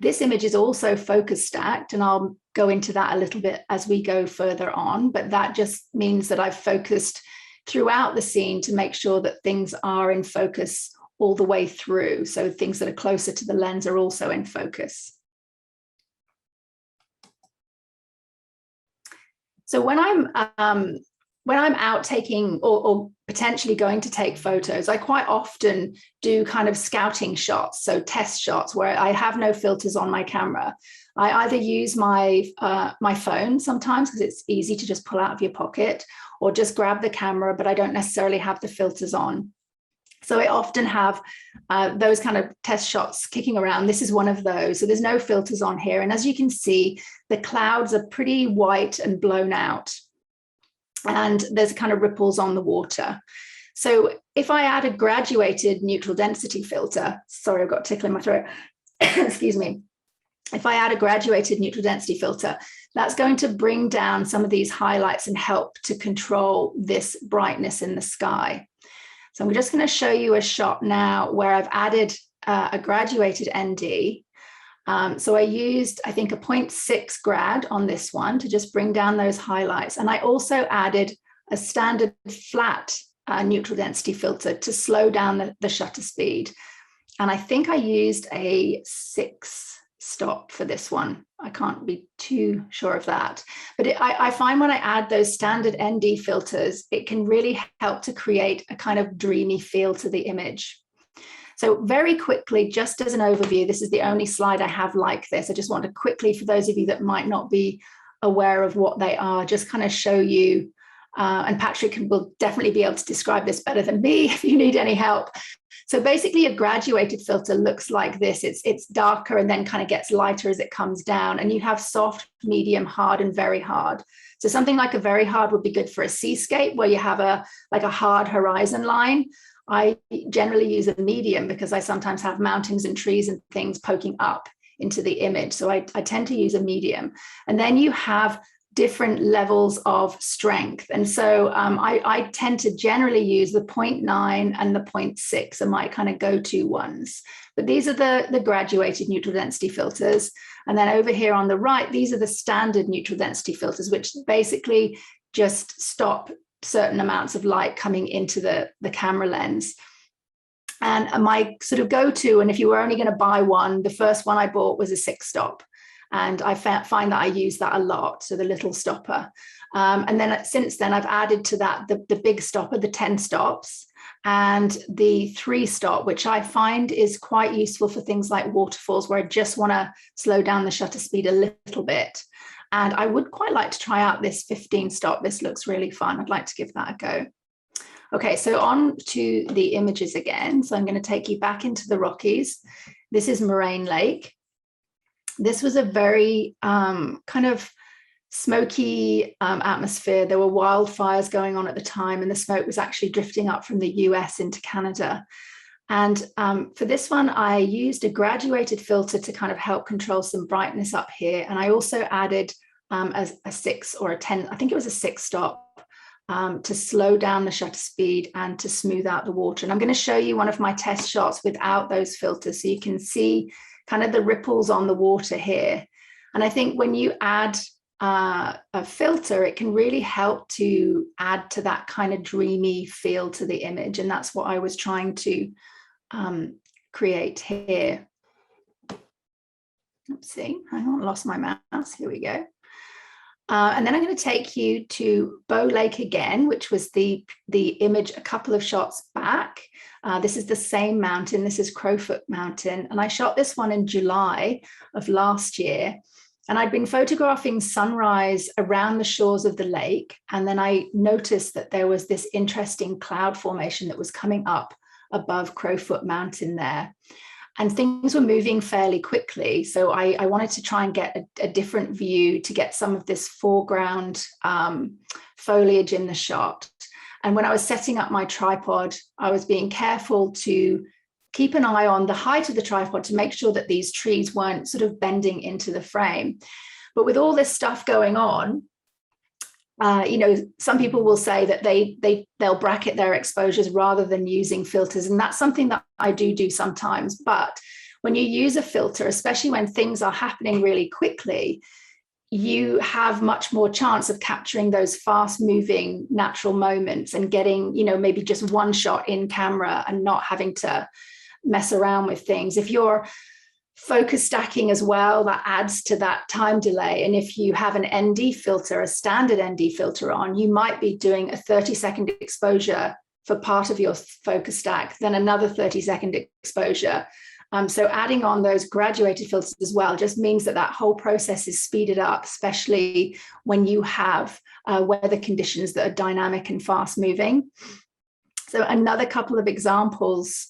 This image is also focus stacked, and I'll go into that a little bit as we go further on, but that just means that I've focused throughout the scene to make sure that things are in focus all the way through. So things that are closer to the lens are also in focus. So when I'm out taking or potentially going to take photos, I quite often do kind of scouting shots, so test shots where I have no filters on my camera. I either use my phone sometimes because it's easy to just pull out of your pocket, or just grab the camera, but I don't necessarily have the filters on. So I often have those kind of test shots kicking around. This is one of those. So there's no filters on here. And as you can see, the clouds are pretty white and blown out. And there's kind of ripples on the water. So if I add a graduated neutral density filter, sorry, I've got a tickle in my throat, excuse me. If I add a graduated neutral density filter, that's going to bring down some of these highlights and help to control this brightness in the sky. So I'm just going to show you a shot now where I've added a graduated ND. So I used, I think, a 0.6 grad on this one to just bring down those highlights. And I also added a standard flat neutral density filter to slow down the shutter speed. And I think I used a 6 stop for this one. I can't be too sure of that. But I find when I add those standard ND filters, it can really help to create a kind of dreamy feel to the image. So very quickly, just as an overview, this is the only slide I have like this. I just want to quickly, for those of you that might not be aware of what they are, just kind of show you, and Patrick will definitely be able to describe this better than me if you need any help. So basically a graduated filter looks like this. It's darker and then kind of gets lighter as it comes down. And you have soft, medium, hard, and very hard. So something like a very hard would be good for a seascape where you have a hard horizon line. I generally use a medium because I sometimes have mountains and trees and things poking up into the image. So I tend to use a medium. And then you have different levels of strength. And so I tend to generally use the 0.9 and the 0.6 are my kind of go-to ones. But these are the graduated neutral density filters. And then over here on the right, these are the standard neutral density filters, which basically just stop certain amounts of light coming into the camera lens. And my sort of go-to, and if you were only going to buy one, the first one I bought was a 6 stop. And I find that I use that a lot, so the little stopper. And then since then, I've added to that the big stopper, the 10 stops, and the 3 stop, which I find is quite useful for things like waterfalls, where I just want to slow down the shutter speed a little bit. And I would quite like to try out this 15 stop. This looks really fun. I'd like to give that a go. Okay, so on to the images again. So I'm going to take you back into the Rockies. This is Moraine Lake. This was a very kind of smoky atmosphere. There were wildfires going on at the time, and the smoke was actually drifting up from the US into Canada. And for this one, I used a graduated filter to kind of help control some brightness up here. And I also added a 6 or a 10, I think it was a 6 stop, to slow down the shutter speed and to smooth out the water. And I'm going to show you one of my test shots without those filters, so you can see kind of the ripples on the water here. And I think when you add a filter, it can really help to add to that kind of dreamy feel to the image. And that's what I was trying to create here. Let's see, hang on, lost my mouse. Here we go. And then I'm going to take you to Bow Lake again, which was the image a couple of shots back. This is the same mountain. This is Crowfoot Mountain. And I shot this one in July of last year. And I'd been photographing sunrise around the shores of the lake. And then I noticed that there was this interesting cloud formation that was coming up above Crowfoot Mountain there. And things were moving fairly quickly. So I wanted to try and get a different view to get some of this foreground foliage in the shot. And when I was setting up my tripod, I was being careful to keep an eye on the height of the tripod to make sure that these trees weren't sort of bending into the frame. But with all this stuff going on, some people will say that they'll bracket their exposures rather than using filters. And that's something that I do sometimes. But when you use a filter, especially when things are happening really quickly, you have much more chance of capturing those fast moving natural moments and getting, maybe just one shot in camera and not having to mess around with things. If you're focus stacking as well, that adds to that time delay. And if you have an ND filter, a standard ND filter on, you might be doing a 30-second exposure for part of your focus stack, then another 30-second exposure. So adding on those graduated filters as well just means that that whole process is speeded up, especially when you have weather conditions that are dynamic and fast moving. So another couple of examples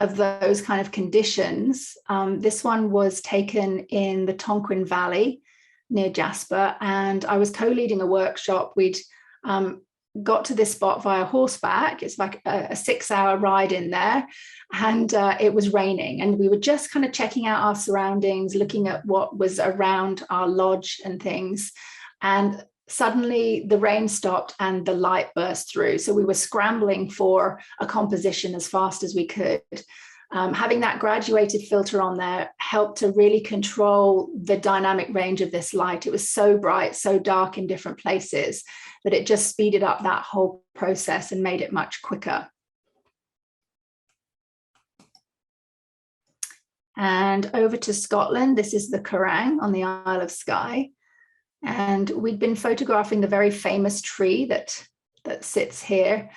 of those kind of conditions. This one was taken in the Tonquin Valley near Jasper, and I was co-leading a workshop. We'd got to this spot via horseback. It's like a 6-hour ride in there, and it was raining, and we were just kind of checking out our surroundings, looking at what was around our lodge and things. And suddenly the rain stopped and the light burst through. So we were scrambling for a composition as fast as we could. Having that graduated filter on there helped to really control the dynamic range of this light. It was so bright, so dark in different places that it just speeded up that whole process and made it much quicker. And over to Scotland, this is the Kerrang on the Isle of Skye. And we'd been photographing the very famous tree that sits here.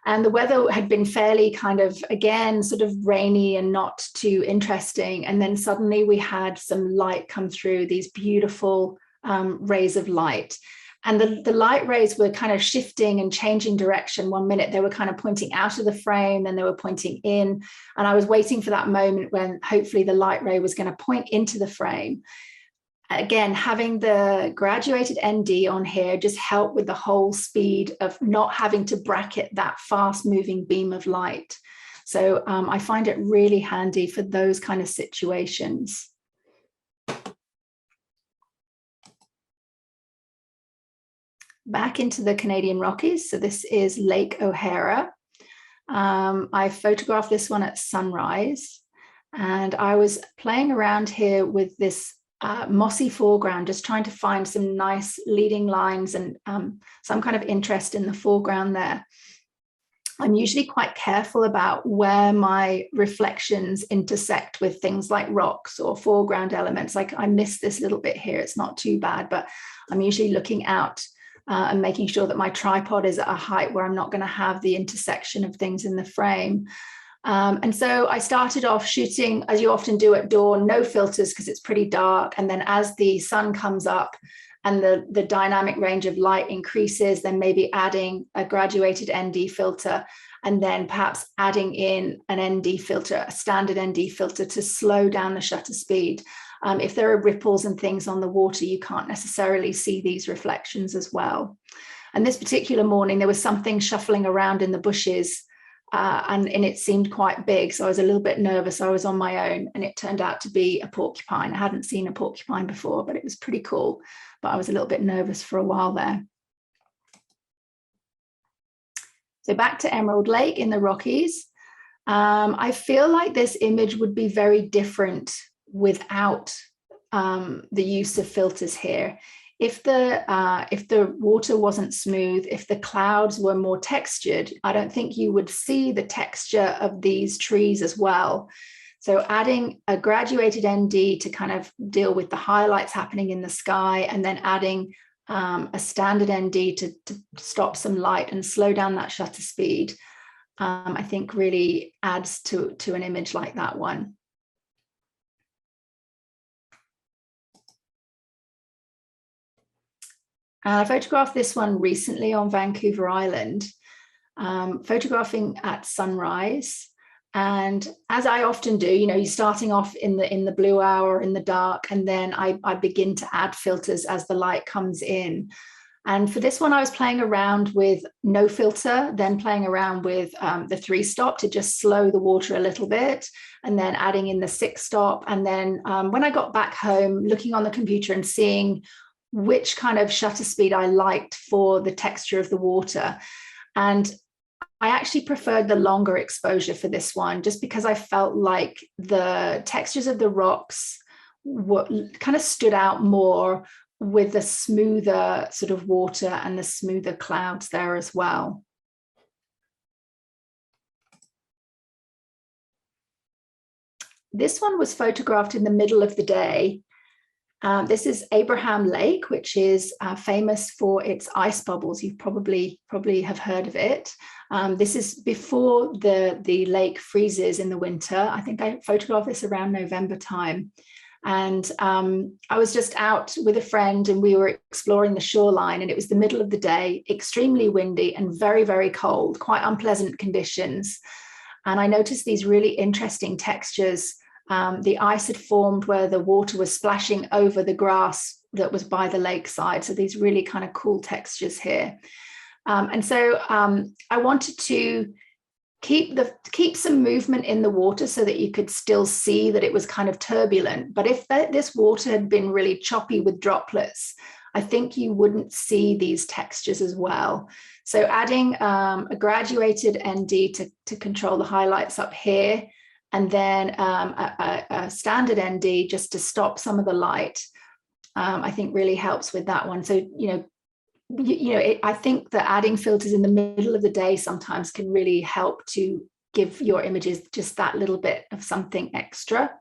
And the weather had been fairly kind of, again, sort of rainy and not too interesting. And then suddenly we had some light come through, these beautiful rays of light. And the light rays were kind of shifting and changing direction. One minute they were kind of pointing out of the frame, then they were pointing in. And I was waiting for that moment when hopefully the light ray was going to point into the frame. Again, having the graduated ND on here just helped with the whole speed of not having to bracket that fast moving beam of light. So I find it really handy for those kind of situations. Back into the Canadian Rockies. So this is Lake O'Hara. I photographed this one at sunrise, and I was playing around here with this mossy foreground, just trying to find some nice leading lines and some kind of interest in the foreground there. I'm usually quite careful about where my reflections intersect with things like rocks or foreground elements. Like I missed this little bit here, it's not too bad, but I'm usually looking out and making sure that my tripod is at a height where I'm not going to have the intersection of things in the frame. And so I started off shooting, as you often do at dawn, no filters because it's pretty dark. And then as the sun comes up and the dynamic range of light increases, then maybe adding a graduated ND filter, and then perhaps adding in an ND filter, a standard ND filter, to slow down the shutter speed. If there are ripples and things on the water, you can't necessarily see these reflections as well. And this particular morning, there was something shuffling around in the bushes, and it seemed quite big. So I was a little bit nervous. I was on my own, and it turned out to be a porcupine. I hadn't seen a porcupine before, but it was pretty cool. But I was a little bit nervous for a while there. So back to Emerald Lake in the Rockies. I feel like this image would be very different without the use of filters here. If the water wasn't smooth, if the clouds were more textured, I don't think you would see the texture of these trees as well. So adding a graduated ND to kind of deal with the highlights happening in the sky, and then adding a standard ND to stop some light and slow down that shutter speed, I think really adds to an image like that one. I photographed this one recently on Vancouver Island, photographing at sunrise. And as I often do, you're starting off in the blue hour, in the dark, and then I begin to add filters as the light comes in. And for this one, I was playing around with no filter, then playing around with the 3-stop to just slow the water a little bit, and then adding in the 6-stop. And then when I got back home, looking on the computer and seeing which kind of shutter speed I liked for the texture of the water. And I actually preferred the longer exposure for this one, just because I felt like the textures of the rocks kind of stood out more with the smoother sort of water and the smoother clouds there as well. This one was photographed in the middle of the day. This is Abraham Lake, which is famous for its ice bubbles. You probably have heard of it. This is before the lake freezes in the winter. I think I photographed this around November time. And I was just out with a friend and we were exploring the shoreline, and it was the middle of the day, extremely windy and very, very cold, quite unpleasant conditions. And I noticed these really interesting textures. The ice had formed where the water was splashing over the grass that was by the lakeside. So these really kind of cool textures here. And so I wanted to keep some movement in the water so that you could still see that it was kind of turbulent. But if this water had been really choppy with droplets, I think you wouldn't see these textures as well. So adding a graduated ND to control the highlights up here, and then a standard ND just to stop some of the light, I think really helps with that one. So, I think that adding filters in the middle of the day sometimes can really help to give your images just that little bit of something extra.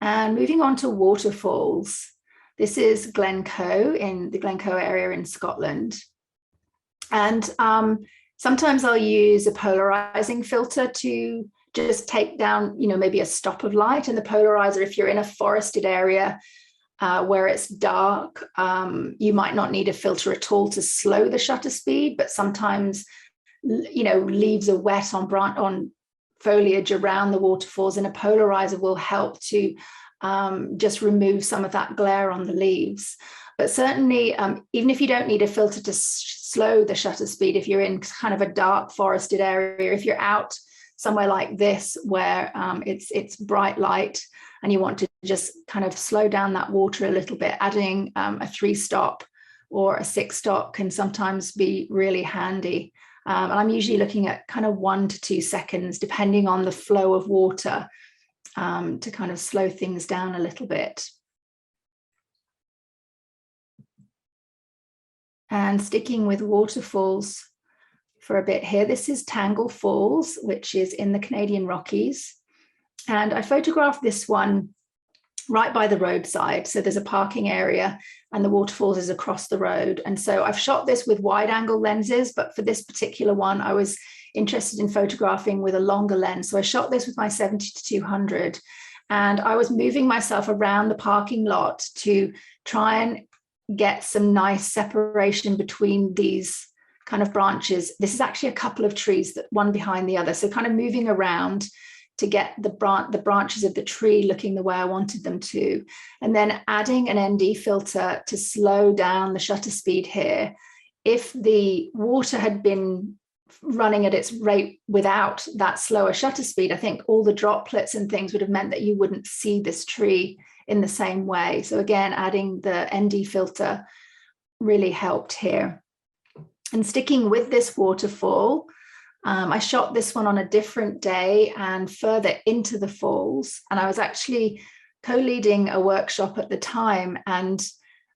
And moving on to waterfalls. This is Glencoe, in the Glencoe area in Scotland. And sometimes I'll use a polarizing filter to just take down, maybe a stop of light. And the polarizer, if you're in a forested area, where it's dark, you might not need a filter at all to slow the shutter speed, but sometimes, leaves are wet on foliage around the waterfalls, and a polarizer will help to just remove some of that glare on the leaves. But certainly, even if you don't need a filter to slow the shutter speed, if you're in kind of a dark forested area, if you're out somewhere like this where it's bright light, and you want to just kind of slow down that water a little bit, adding a 3-stop or a 6-stop can sometimes be really handy. And I'm usually looking at kind of 1 to 2 seconds, depending on the flow of water, to kind of slow things down a little bit. And sticking with waterfalls for a bit here, this is Tangle Falls, which is in the Canadian Rockies. And I photographed this one right by the roadside. So there's a parking area and the waterfalls is across the road. And so I've shot this with wide angle lenses, but for this particular one, I was interested in photographing with a longer lens. So I shot this with my 70-200, and I was moving myself around the parking lot to try and get some nice separation between these kind of branches. This is actually a couple of trees, that one behind the other. So kind of moving around to get the branches of the tree looking the way I wanted them to. And then adding an ND filter to slow down the shutter speed here. If the water had been running at its rate without that slower shutter speed, I think all the droplets and things would have meant that you wouldn't see this tree in the same way. So again, adding the ND filter really helped here. And sticking with this waterfall, I shot this one on a different day and further into the falls. And I was actually co-leading a workshop at the time, and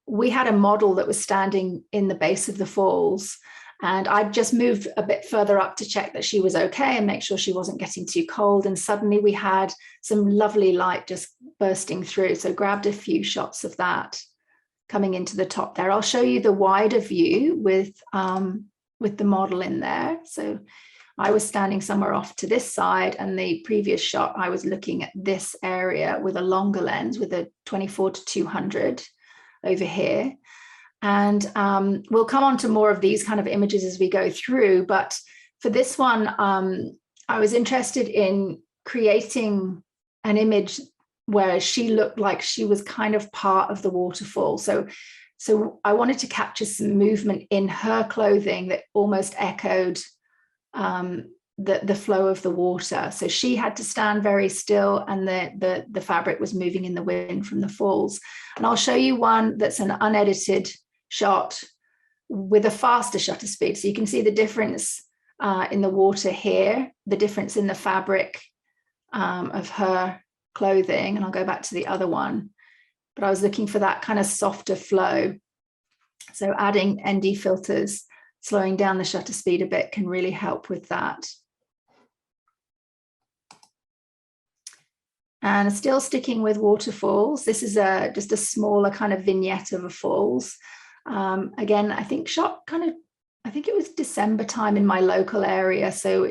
we had a model that was standing in the base of the falls. And I just moved a bit further up to check that she was okay and make sure she wasn't getting too cold. And suddenly we had some lovely light just bursting through. So grabbed a few shots of that coming into the top there. I'll show you the wider view with the model in there. So I was standing somewhere off to this side, and the previous shot, I was looking at this area with a longer lens with a 24-200 over here. And we'll come on to more of these kind of images as we go through. But for this one, I was interested in creating an image where she looked like she was kind of part of the waterfall. So I wanted to capture some movement in her clothing that almost echoed the flow of the water. So she had to stand very still, and the fabric was moving in the wind from the falls. And I'll show you one that's an unedited shot with a faster shutter speed. So you can see the difference in the water here, the difference in the fabric of her clothing. And I'll go back to the other one, but I was looking for that kind of softer flow. So adding ND filters, slowing down the shutter speed a bit, can really help with that. And still sticking with waterfalls, this is just a smaller kind of vignette of a falls. Again, I think shot kind of, I think it was December time in my local area. So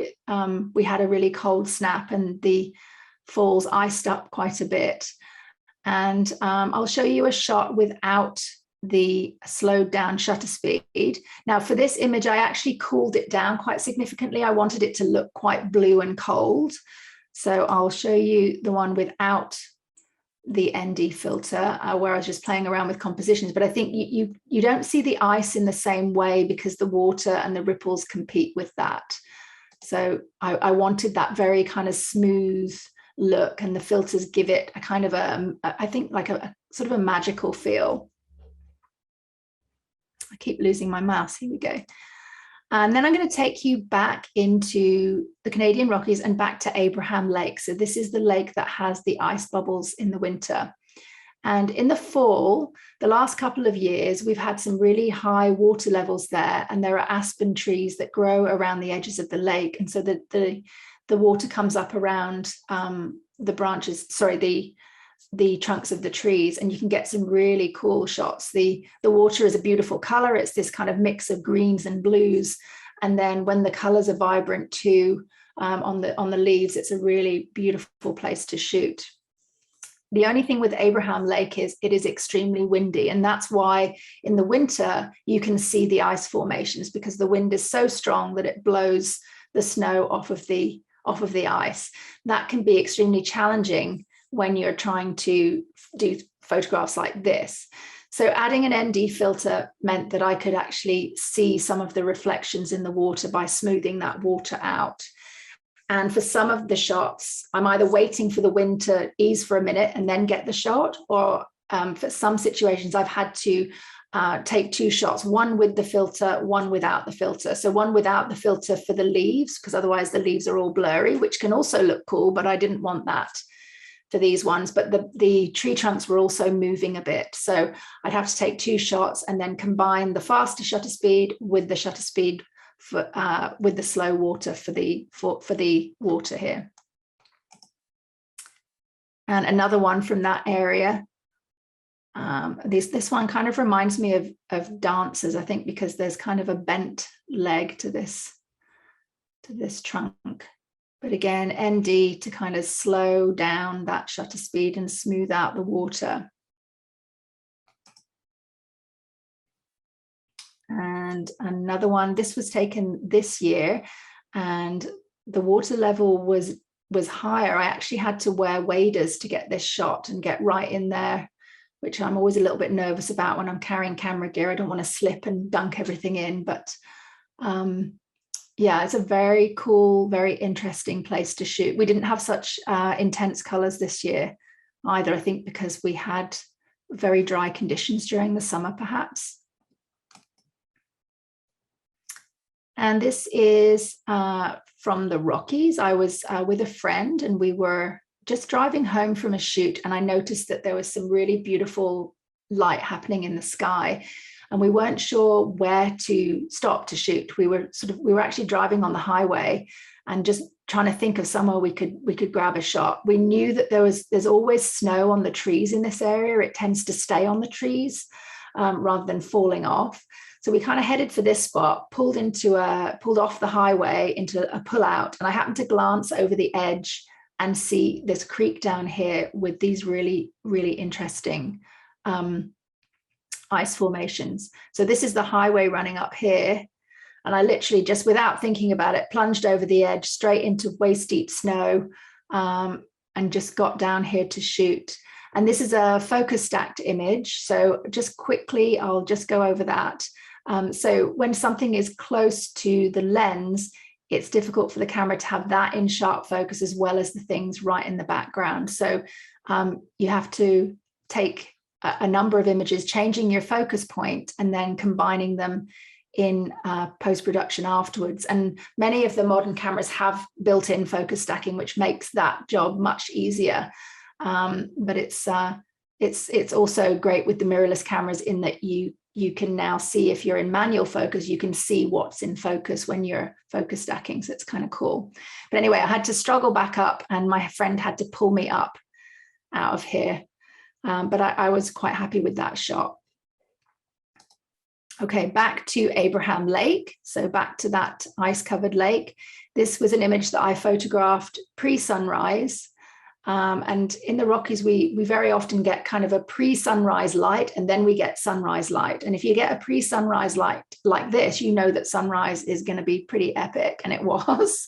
we had a really cold snap and the falls iced up quite a bit. And I'll show you a shot without the slowed down shutter speed. Now for this image, I actually cooled it down quite significantly. I wanted it to look quite blue and cold. So I'll show you the one without the ND filter, where I was just playing around with compositions. But I think you don't see the ice in the same way because the water and the ripples compete with that. So I wanted that very kind of smooth look, and the filters give it a kind of I think like a sort of a magical feel. I keep losing my mouse. Here we go. And then I'm going to take you back into the Canadian Rockies and back to Abraham Lake. So this is the lake that has the ice bubbles in the winter. And in the fall, the last couple of years, we've had some really high water levels there. And there are aspen trees that grow around the edges of the lake. And so the water comes up around the branches, sorry, the trunks of the trees, and you can get some really cool shots. The water is a beautiful color. It's this kind of mix of greens and blues. And then when the colors are vibrant too, on the leaves, it's a really beautiful place to shoot. The only thing with Abraham Lake is it is extremely windy. And that's why in the winter, you can see the ice formations, because the wind is so strong that it blows the snow off of the ice. That can be extremely challenging when you're trying to do photographs like this. So adding an ND filter meant that I could actually see some of the reflections in the water by smoothing that water out. And for some of the shots, I'm either waiting for the wind to ease for a minute and then get the shot, or for some situations, I've had to take two shots, one with the filter, one without the filter. So one without the filter for the leaves, because otherwise the leaves are all blurry, which can also look cool, but I didn't want that for these ones. But the tree trunks were also moving a bit. So I'd have to take two shots and then combine the faster shutter speed with the shutter speed with the slow water for the water here. And another one from that area. This one kind of reminds me of dancers, I think, because there's kind of a bent leg to this trunk. But again, ND to kind of slow down that shutter speed and smooth out the water. And another one, this was taken this year, and the water level was higher. I actually had to wear waders to get this shot and get right in there, which I'm always a little bit nervous about when I'm carrying camera gear. I don't want to slip and dunk everything in, but yeah, it's a very cool, very interesting place to shoot. We didn't have such intense colors this year either, I think because we had very dry conditions during the summer, perhaps. And this is from the Rockies. I was with a friend and we were just driving home from a shoot, and I noticed that there was some really beautiful light happening in the sky. And we weren't sure where to stop to shoot. We were actually driving on the highway and just trying to think of somewhere we could grab a shot. We knew that there's always snow on the trees in this area. It tends to stay on the trees rather than falling off. So we kind of headed for this spot, pulled off the highway into a pullout, and I happened to glance over the edge and see this creek down here with these really, really interesting ice formations. So this is the highway running up here. And I literally, just without thinking about it, plunged over the edge straight into waist deep snow and just got down here to shoot. And this is a focus stacked image. So just quickly, I'll just go over that. So when something is close to the lens, it's difficult for the camera to have that in sharp focus as well as the things right in the background. So you have to take a number of images, changing your focus point and then combining them in post-production afterwards. And many of the modern cameras have built-in focus stacking, which makes that job much easier. But it's also great with the mirrorless cameras in that you can now see, if you're in manual focus, you can see what's in focus when you're focus stacking. So it's kind of cool. But anyway, I had to struggle back up and my friend had to pull me up out of here. But I was quite happy with that shot. Okay, back to Abraham Lake. So back to that ice-covered lake. This was an image that I photographed pre-sunrise. And in the Rockies, we very often get kind of a pre-sunrise light and then we get sunrise light. And if you get a pre-sunrise light like this, you know that sunrise is going to be pretty epic, and it was.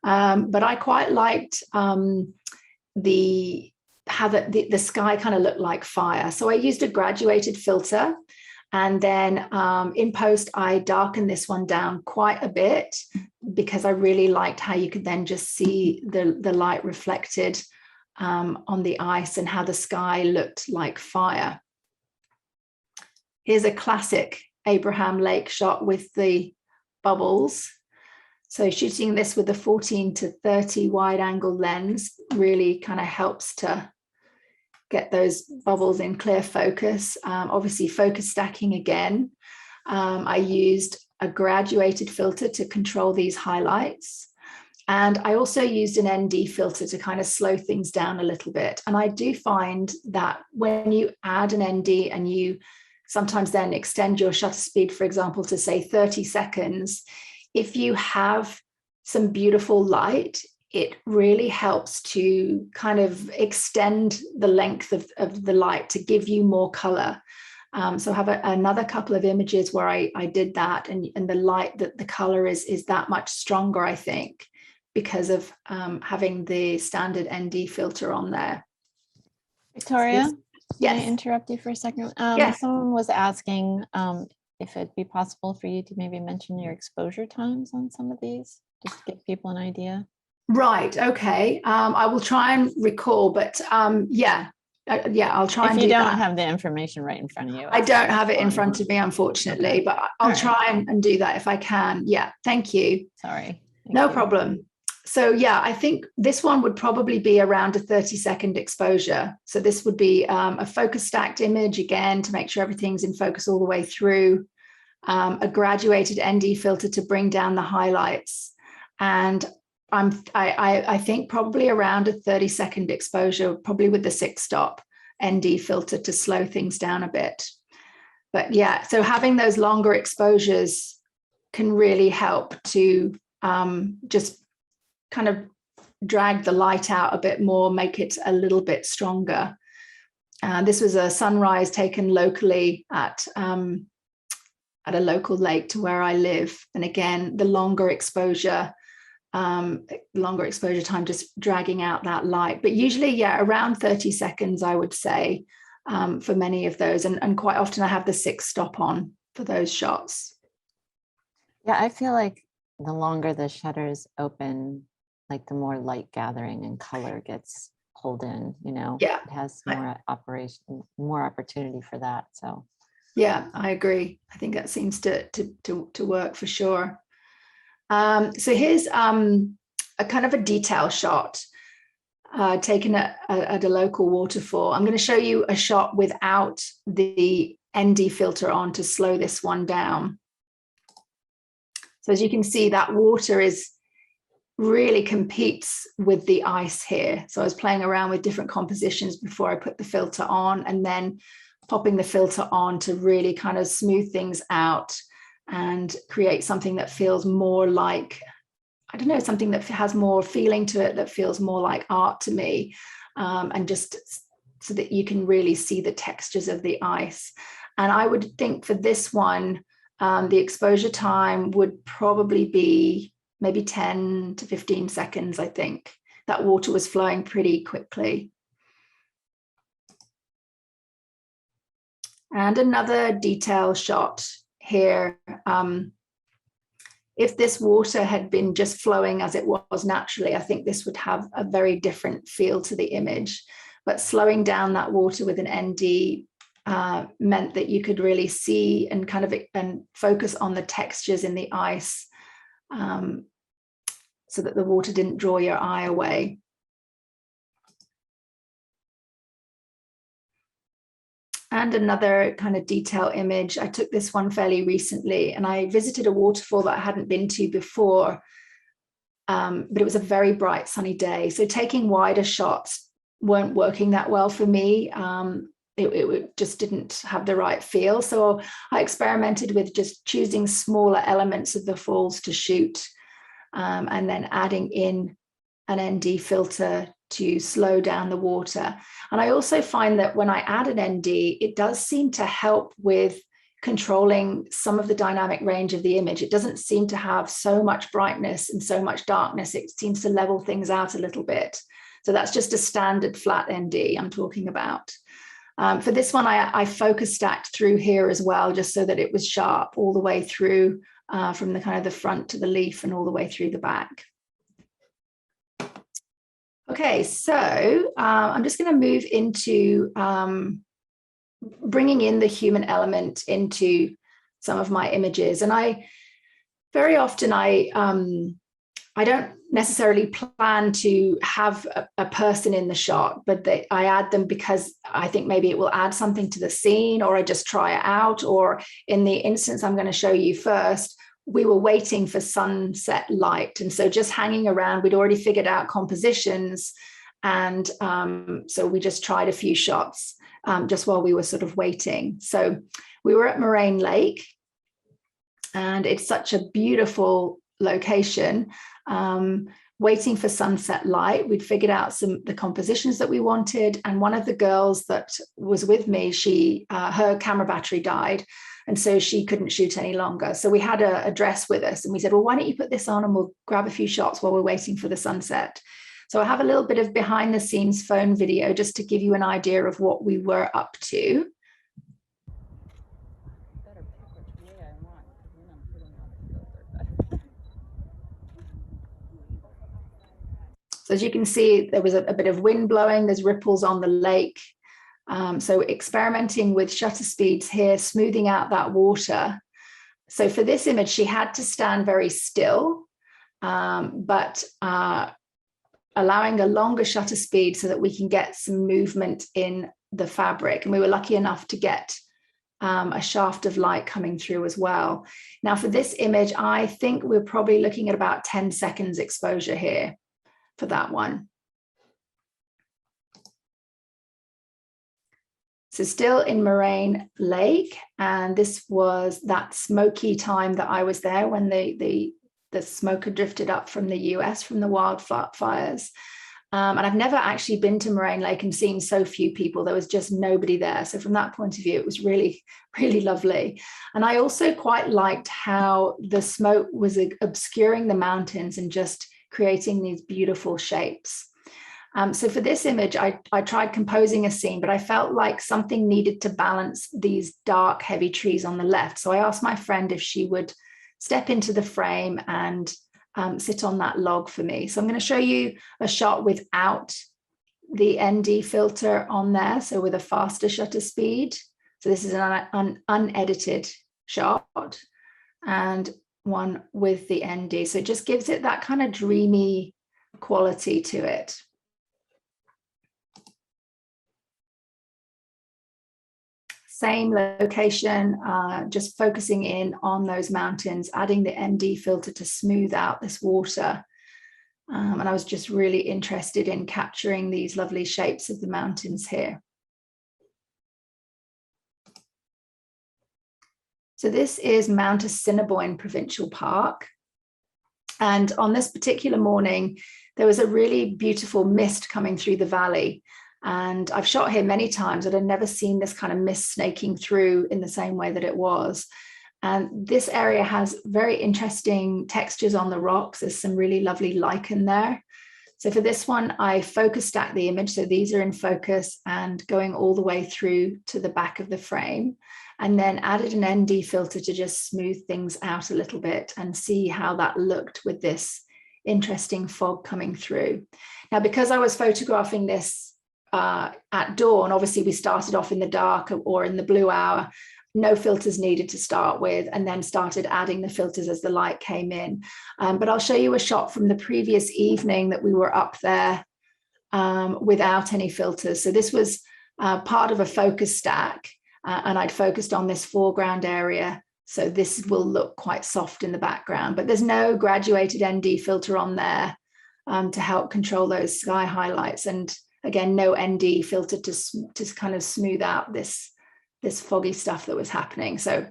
But I quite liked how the sky kind of looked like fire. So I used a graduated filter. And then in post, I darkened this one down quite a bit because I really liked how you could then just see the light reflected on the ice and how the sky looked like fire. Here's a classic Abraham Lake shot with the bubbles. So shooting this with a 14 to 30 wide angle lens really kind of helps to get those bubbles in clear focus. Obviously focus stacking again. I used a graduated filter to control these highlights. And I also used an ND filter to kind of slow things down a little bit. And I do find that when you add an ND and you sometimes then extend your shutter speed, for example, to say 30 seconds, if you have some beautiful light, it really helps to kind of extend the length of the light to give you more color. So I have another couple of images where I did that, and the light, the color is that much stronger, I think, because of having the standard ND filter on there. Victoria, yes. Can I interrupt you for a second? Yes. Someone was asking if it'd be possible for you to maybe mention your exposure times on some of these, just to give people an idea. Right. Okay. I will try and recall, but yeah, I'll try and do that. If you don't have the information right in front of you. I don't have it in front of me, unfortunately, okay. But I'll try and do that if I can. Yeah. Thank you. Sorry. No problem. So yeah, I think this one would probably be around a 30-second exposure. So this would be a focus stacked image again to make sure everything's in focus all the way through, a graduated ND filter to bring down the highlights. And I think probably around a 30-second exposure, probably with the 6-stop ND filter to slow things down a bit. But yeah, so having those longer exposures can really help to just kind of drag the light out a bit more, make it a little bit stronger. This was a sunrise taken locally at a local lake to where I live. And again, the longer exposure time, just dragging out that light. But usually, yeah, around 30 seconds, I would say, for many of those. And quite often I have the 6-stop on for those shots. Yeah, I feel like the longer the shutters open, like the more light gathering and color gets pulled in, you know. Yeah, it has more opportunity for that. So yeah, I agree. I think that seems to work for sure. So here's a kind of a detail shot taken at a local waterfall. I'm going to show you a shot without the ND filter on to slow this one down. So as you can see, that water really competes with the ice here. So I was playing around with different compositions before I put the filter on, and then popping the filter on to really kind of smooth things out and create something that feels more like, I don't know, something that has more feeling to it, that feels more like art to me, and just so that you can really see the textures of the ice. And I would think for this one, the exposure time would probably be maybe 10 to 15 seconds, I think. That water was flowing pretty quickly. And another detail shot here. If this water had been just flowing as it was naturally, I think this would have a very different feel to the image. But slowing down that water with an ND meant that you could really see and kind of and focus on the textures in the ice, so that the water didn't draw your eye away. And another kind of detail image, I took this one fairly recently, and I visited a waterfall that I hadn't been to before, but it was a very bright sunny day. So taking wider shots weren't working that well for me. It just didn't have the right feel. So I experimented with just choosing smaller elements of the falls to shoot, and then adding in an ND filter to slow down the water. And I also find that when I add an ND, it does seem to help with controlling some of the dynamic range of the image. It doesn't seem to have so much brightness and so much darkness. It seems to level things out a little bit. So that's just a standard flat ND I'm talking about. For this one, I focus stacked through here as well, just so that it was sharp all the way through, from the kind of the front to the leaf and all the way through the back. Okay, so I'm just going to move into bringing in the human element into some of my images. And very often I don't necessarily plan to have a person in the shot, but I add them because I think maybe it will add something to the scene, or I just try it out. Or in the instance I'm going to show you first, we were waiting for sunset light. And so just hanging around, we'd already figured out compositions. And so we just tried a few shots just while we were sort of waiting. So we were at Moraine Lake, and it's such a beautiful location. Waiting for sunset light, we'd figured out the compositions that we wanted. And one of the girls that was with me, her camera battery died. And so she couldn't shoot any longer. So we had a dress with us, and we said, well, why don't you put this on and we'll grab a few shots while we're waiting for the sunset. So I have a little bit of behind the scenes phone video just to give you an idea of what we were up to. So as you can see, there was a bit of wind blowing, there's ripples on the lake. So experimenting with shutter speeds here, smoothing out that water. So for this image, she had to stand very still, but allowing a longer shutter speed so that we can get some movement in the fabric. And we were lucky enough to get a shaft of light coming through as well. Now for this image, I think we're probably looking at about 10 seconds exposure here for that one. So still in Moraine Lake, and this was that smoky time that I was there when the smoke had drifted up from the US from the wildfires. And I've never actually been to Moraine Lake and seen so few people. There was just nobody there. So from that point of view, it was really, really lovely. And I also quite liked how the smoke was obscuring the mountains and just creating these beautiful shapes. So for this image, I tried composing a scene, but I felt like something needed to balance these dark, heavy trees on the left. So I asked my friend if she would step into the frame and sit on that log for me. So I'm going to show you a shot without the ND filter on there, so with a faster shutter speed. So this is an unedited shot, and one with the ND. So it just gives it that kind of dreamy quality to it. Same location, just focusing in on those mountains, adding the ND filter to smooth out this water. And I was just really interested in capturing these lovely shapes of the mountains here. So this is Mount Assiniboine Provincial Park. And on this particular morning, there was a really beautiful mist coming through the valley. And I've shot here many times, but I've never seen this kind of mist snaking through in the same way that it was. And this area has very interesting textures on the rocks. There's some really lovely lichen there. So for this one, I focus stacked the image. So these are in focus and going all the way through to the back of the frame. And then added an ND filter to just smooth things out a little bit and see how that looked with this interesting fog coming through. Now, because I was photographing this at dawn, obviously we started off in the dark or in the blue hour, no filters needed to start with, and then started adding the filters as the light came in. But I'll show you a shot from the previous evening that we were up there without any filters. So this was part of a focus stack, and I'd focused on this foreground area. So this will look quite soft in the background, but there's no graduated ND filter on there to help control those sky highlights. And again, no ND filter to kind of smooth out this foggy stuff that was happening. So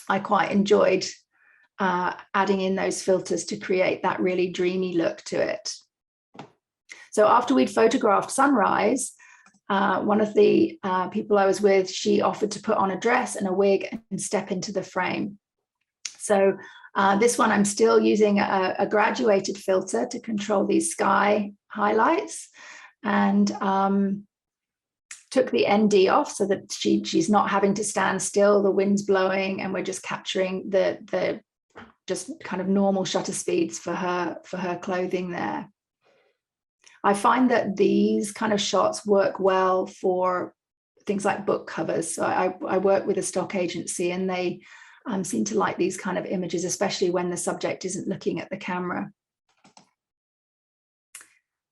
I quite enjoyed adding in those filters to create that really dreamy look to it. So after we'd photographed sunrise, one of the people I was with, she offered to put on a dress and a wig and step into the frame. So this one, I'm still using a graduated filter to control these sky highlights, and took the ND off so that she's not having to stand still, the wind's blowing, and we're just capturing the just kind of normal shutter speeds for her clothing there. I find that these kind of shots work well for things like book covers. So I work with a stock agency, and they seem to like these kind of images, especially when the subject isn't looking at the camera.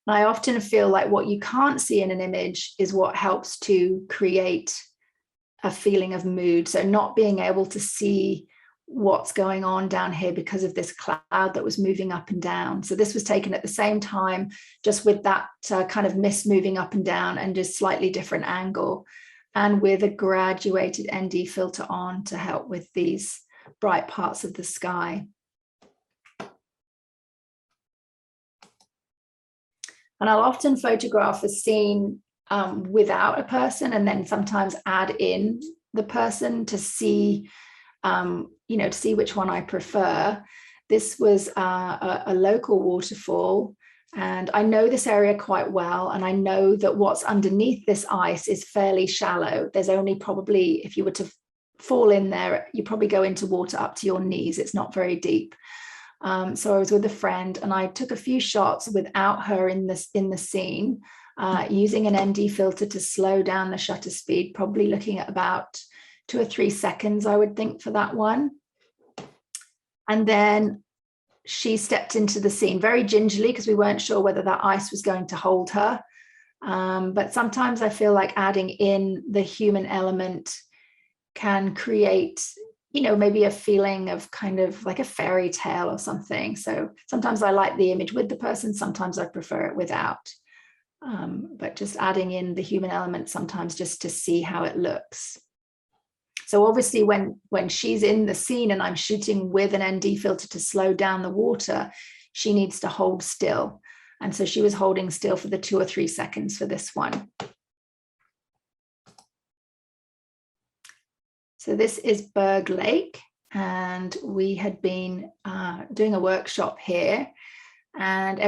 And I often feel like what you can't see in an image is what helps to create a feeling of mood. So not being able to see what's going on down here because of this cloud that was moving up and down. So this was taken at the same time, just with that kind of mist moving up and down and just slightly different angle, and with a graduated ND filter on to help with these bright parts of the sky. And I'll often photograph a scene without a person, and then sometimes add in the person to see, to see which one I prefer. This was a local waterfall, and I know this area quite well, and I know that what's underneath this ice is fairly shallow. There's only probably, if you were to fall in there, you probably go into water up to your knees. It's not very deep. So I was with a friend, and I took a few shots without her in the scene, using an ND filter to slow down the shutter speed, probably looking at about 2 or 3 seconds, I would think, for that one. And then she stepped into the scene very gingerly, because we weren't sure whether that ice was going to hold her. But sometimes I feel like adding in the human element can create, maybe a feeling of kind of like a fairy tale or something. So sometimes I like the image with the person, sometimes I prefer it without. But just adding in the human element sometimes just to see how it looks. So obviously when she's in the scene and I'm shooting with an ND filter to slow down the water, she needs to hold still. And so she was holding still for the 2 or 3 seconds for this one. So this is Berg Lake, and we had been doing a workshop here, and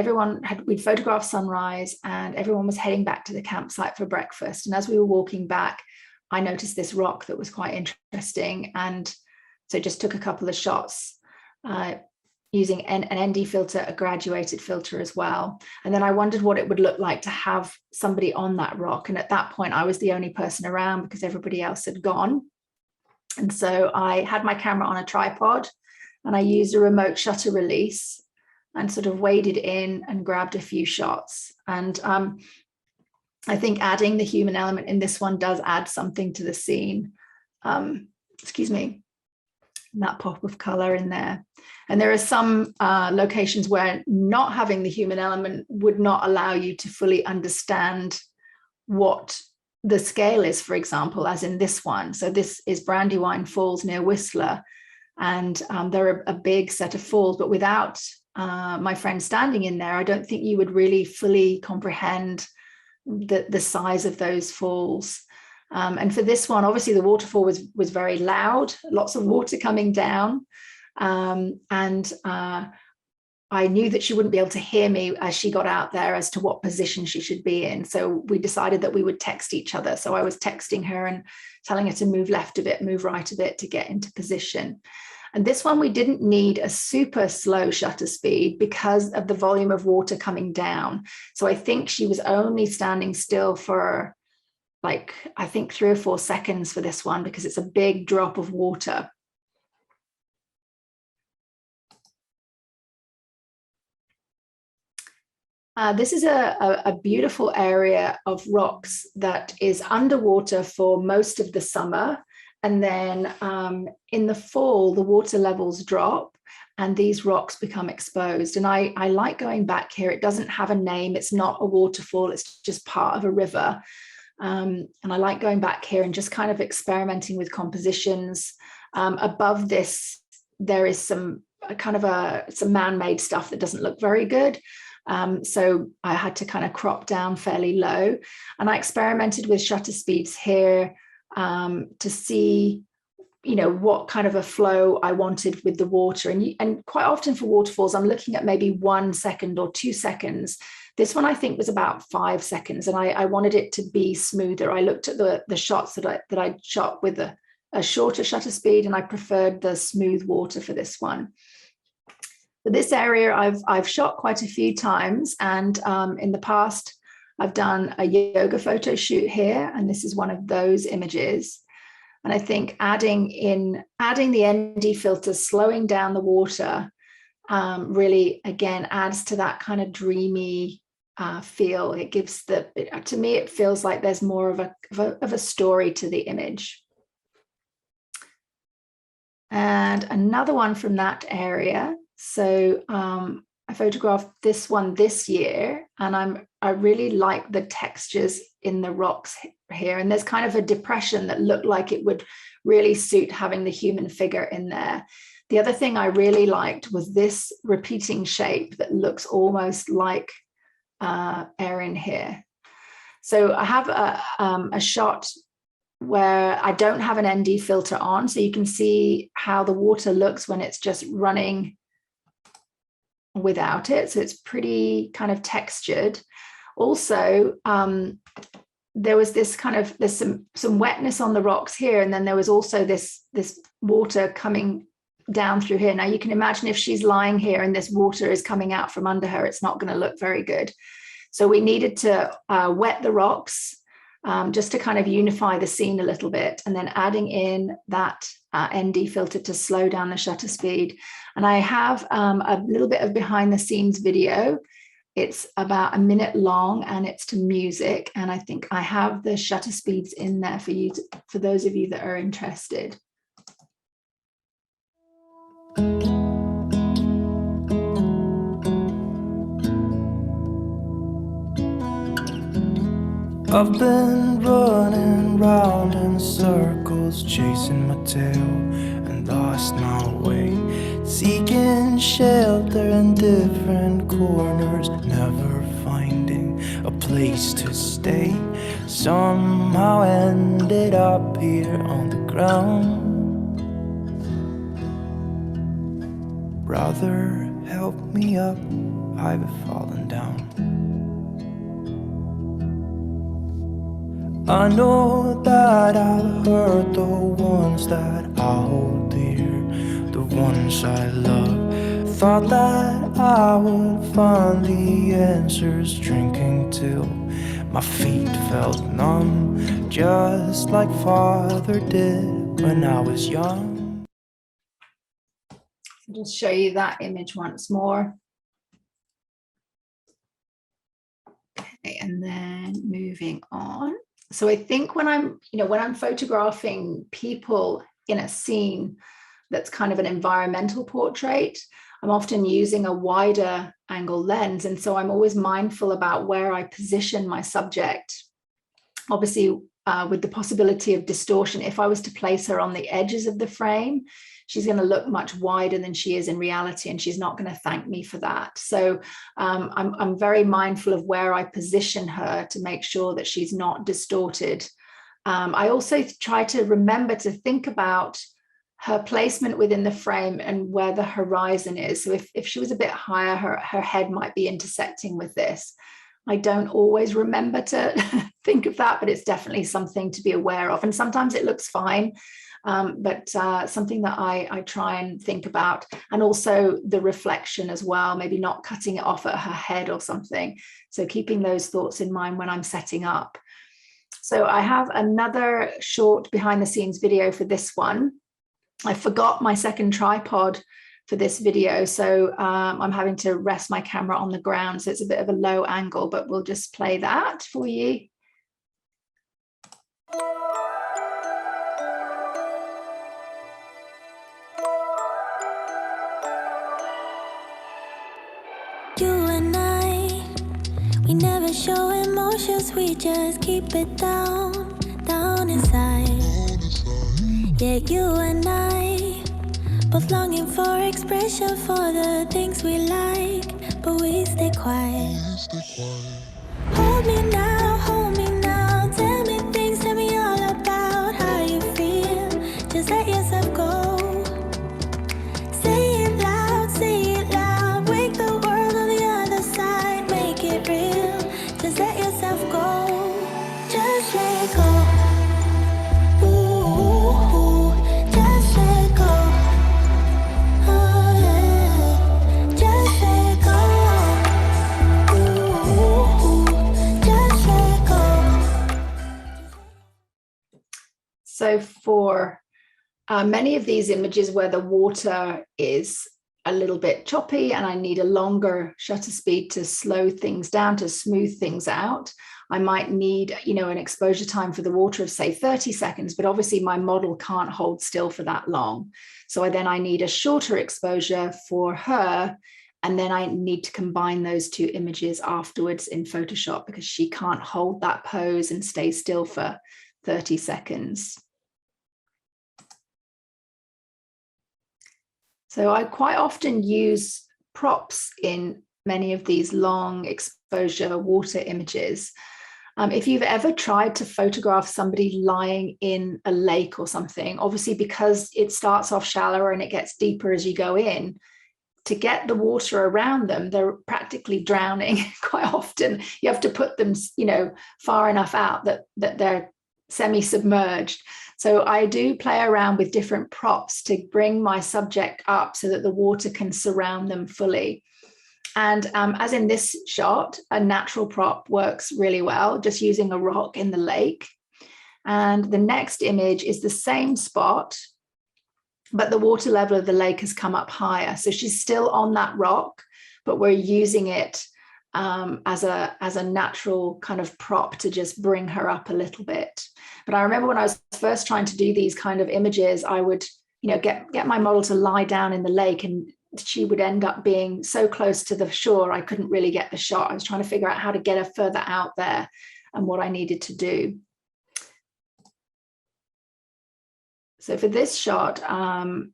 we'd photographed sunrise, and everyone was heading back to the campsite for breakfast. And as we were walking back, I noticed this rock that was quite interesting, and so just took a couple of shots using an ND filter, a graduated filter as well. And then I wondered what it would look like to have somebody on that rock. And at that point, I was the only person around because everybody else had gone. And so I had my camera on a tripod, and I used a remote shutter release and sort of waded in and grabbed a few shots. And I think adding the human element in this one does add something to the scene. Excuse me, that pop of color in there. And there are some locations where not having the human element would not allow you to fully understand what the scale is, for example, as in this one. So this is Brandywine Falls near Whistler, and there are a big set of falls, but without my friend standing in there, I don't think you would really fully comprehend the size of those falls. And for this one, obviously the waterfall was very loud, lots of water coming down, and I knew that she wouldn't be able to hear me as she got out there as to what position she should be in. So we decided that we would text each other. So I was texting her and telling her to move left a bit, move right a bit to get into position. And this one, we didn't need a super slow shutter speed because of the volume of water coming down. So I think she was only standing still for like, I think 3 or 4 seconds for this one, because it's a big drop of water. This is a beautiful area of rocks that is underwater for most of the summer. And then in the fall, the water levels drop and these rocks become exposed. And I like going back here. It doesn't have a name. It's not a waterfall. It's just part of a river. And I like going back here and just kind of experimenting with compositions. Above this, there is some kind of some man-made stuff that doesn't look very good. So I had to kind of crop down fairly low, and I experimented with shutter speeds here to see, you know, what kind of a flow I wanted with the water. And quite often for waterfalls, I'm looking at maybe 1 second or 2 seconds. This one I think was about 5 seconds, and I wanted it to be smoother. I looked at the shots that I shot with a shorter shutter speed, and I preferred the smooth water for this one. But this area I've shot quite a few times, and in the past I've done a yoga photo shoot here, and this is one of those images. And I think adding the ND filter, slowing down the water, really again adds to that kind of dreamy feel. It gives to me it feels like there's more of a story to the image. And another one from that area. So I photographed this one this year, and I really like the textures in the rocks here. And there's kind of a depression that looked like it would really suit having the human figure in there. The other thing I really liked was this repeating shape that looks almost like Erin here. So I have a shot where I don't have an ND filter on, so you can see how the water looks when it's just running without it. So it's pretty kind of textured. Also, there was this kind of, there's some wetness on the rocks here, and then there was also this water coming down through here. Now you can imagine if she's lying here and this water is coming out from under her, it's not going to look very good. So we needed to wet the rocks just to kind of unify the scene a little bit, and then adding in that ND filter to slow down the shutter speed. And I have a little bit of behind the scenes video. It's about 1 minute long, and it's to music. And I think I have the shutter speeds in there for you, for those of you that are interested. I've been running round in circles, chasing my tail and lost my way, seeking shelter in different corners, never finding a place to stay. Somehow ended up here on the ground. Brother, help me up, I've fallen down. I know that I'll hurt the ones that I hold dear, the ones I love. Thought that I would find the answers, drinking till my feet felt numb, just like Father did when I was young. I'll just show you that image once more. Okay, and then moving on. So I think when I'm photographing people in a scene that's kind of an environmental portrait, I'm often using a wider angle lens. And so I'm always mindful about where I position my subject. Obviously, with the possibility of distortion, if I was to place her on the edges of the frame, she's going to look much wider than she is in reality, and she's not going to thank me for that. So I'm very mindful of where I position her to make sure that she's not distorted. I also try to remember to think about her placement within the frame and where the horizon is. So if she was a bit higher, her head might be intersecting with this. I don't always remember to think of that, but it's definitely something to be aware of. And sometimes it looks fine. but something that I try and think about, and also the reflection as well, maybe not cutting it off at her head or something. So keeping those thoughts in mind when I'm setting up. So I have another short behind the scenes video for this one. I forgot my second tripod for this video, so I'm having to rest my camera on the ground, so it's a bit of a low angle, but we'll just play that for you. You and I, we never show emotions, we just keep it down, down inside. Yeah, you and I, both longing for expression for the things we like, but we stay quiet. Hold me now, tell me things, tell me all about how you feel. Just let yourself go. Say it loud, wake the world on the other side, make it real. Just let yourself go, just let go. Ooh, just let go. Oh yeah, just let go. Ooh, just let go. So for many of these images where the water is a little bit choppy and I need a longer shutter speed to slow things down, to smooth things out, I might need, an exposure time for the water of say 30 seconds, but obviously my model can't hold still for that long. So I need a shorter exposure for her, and then I need to combine those two images afterwards in Photoshop because she can't hold that pose and stay still for 30 seconds. So I quite often use props in many of these long exposure water images. If you've ever tried to photograph somebody lying in a lake or something, obviously because it starts off shallower and it gets deeper as you go in, to get the water around them, they're practically drowning quite often. You have to put them, far enough out that they're semi-submerged. So I do play around with different props to bring my subject up so that the water can surround them fully. And as in this shot, a natural prop works really well, just using a rock in the lake. And the next image is the same spot, but the water level of the lake has come up higher. So she's still on that rock, but we're using it as a natural kind of prop to just bring her up a little bit. But I remember when I was first trying to do these kind of images, I would, get my model to lie down in the lake, and she would end up being so close to the shore, I couldn't really get the shot. I was trying to figure out how to get her further out there and what I needed to do. So for this shot,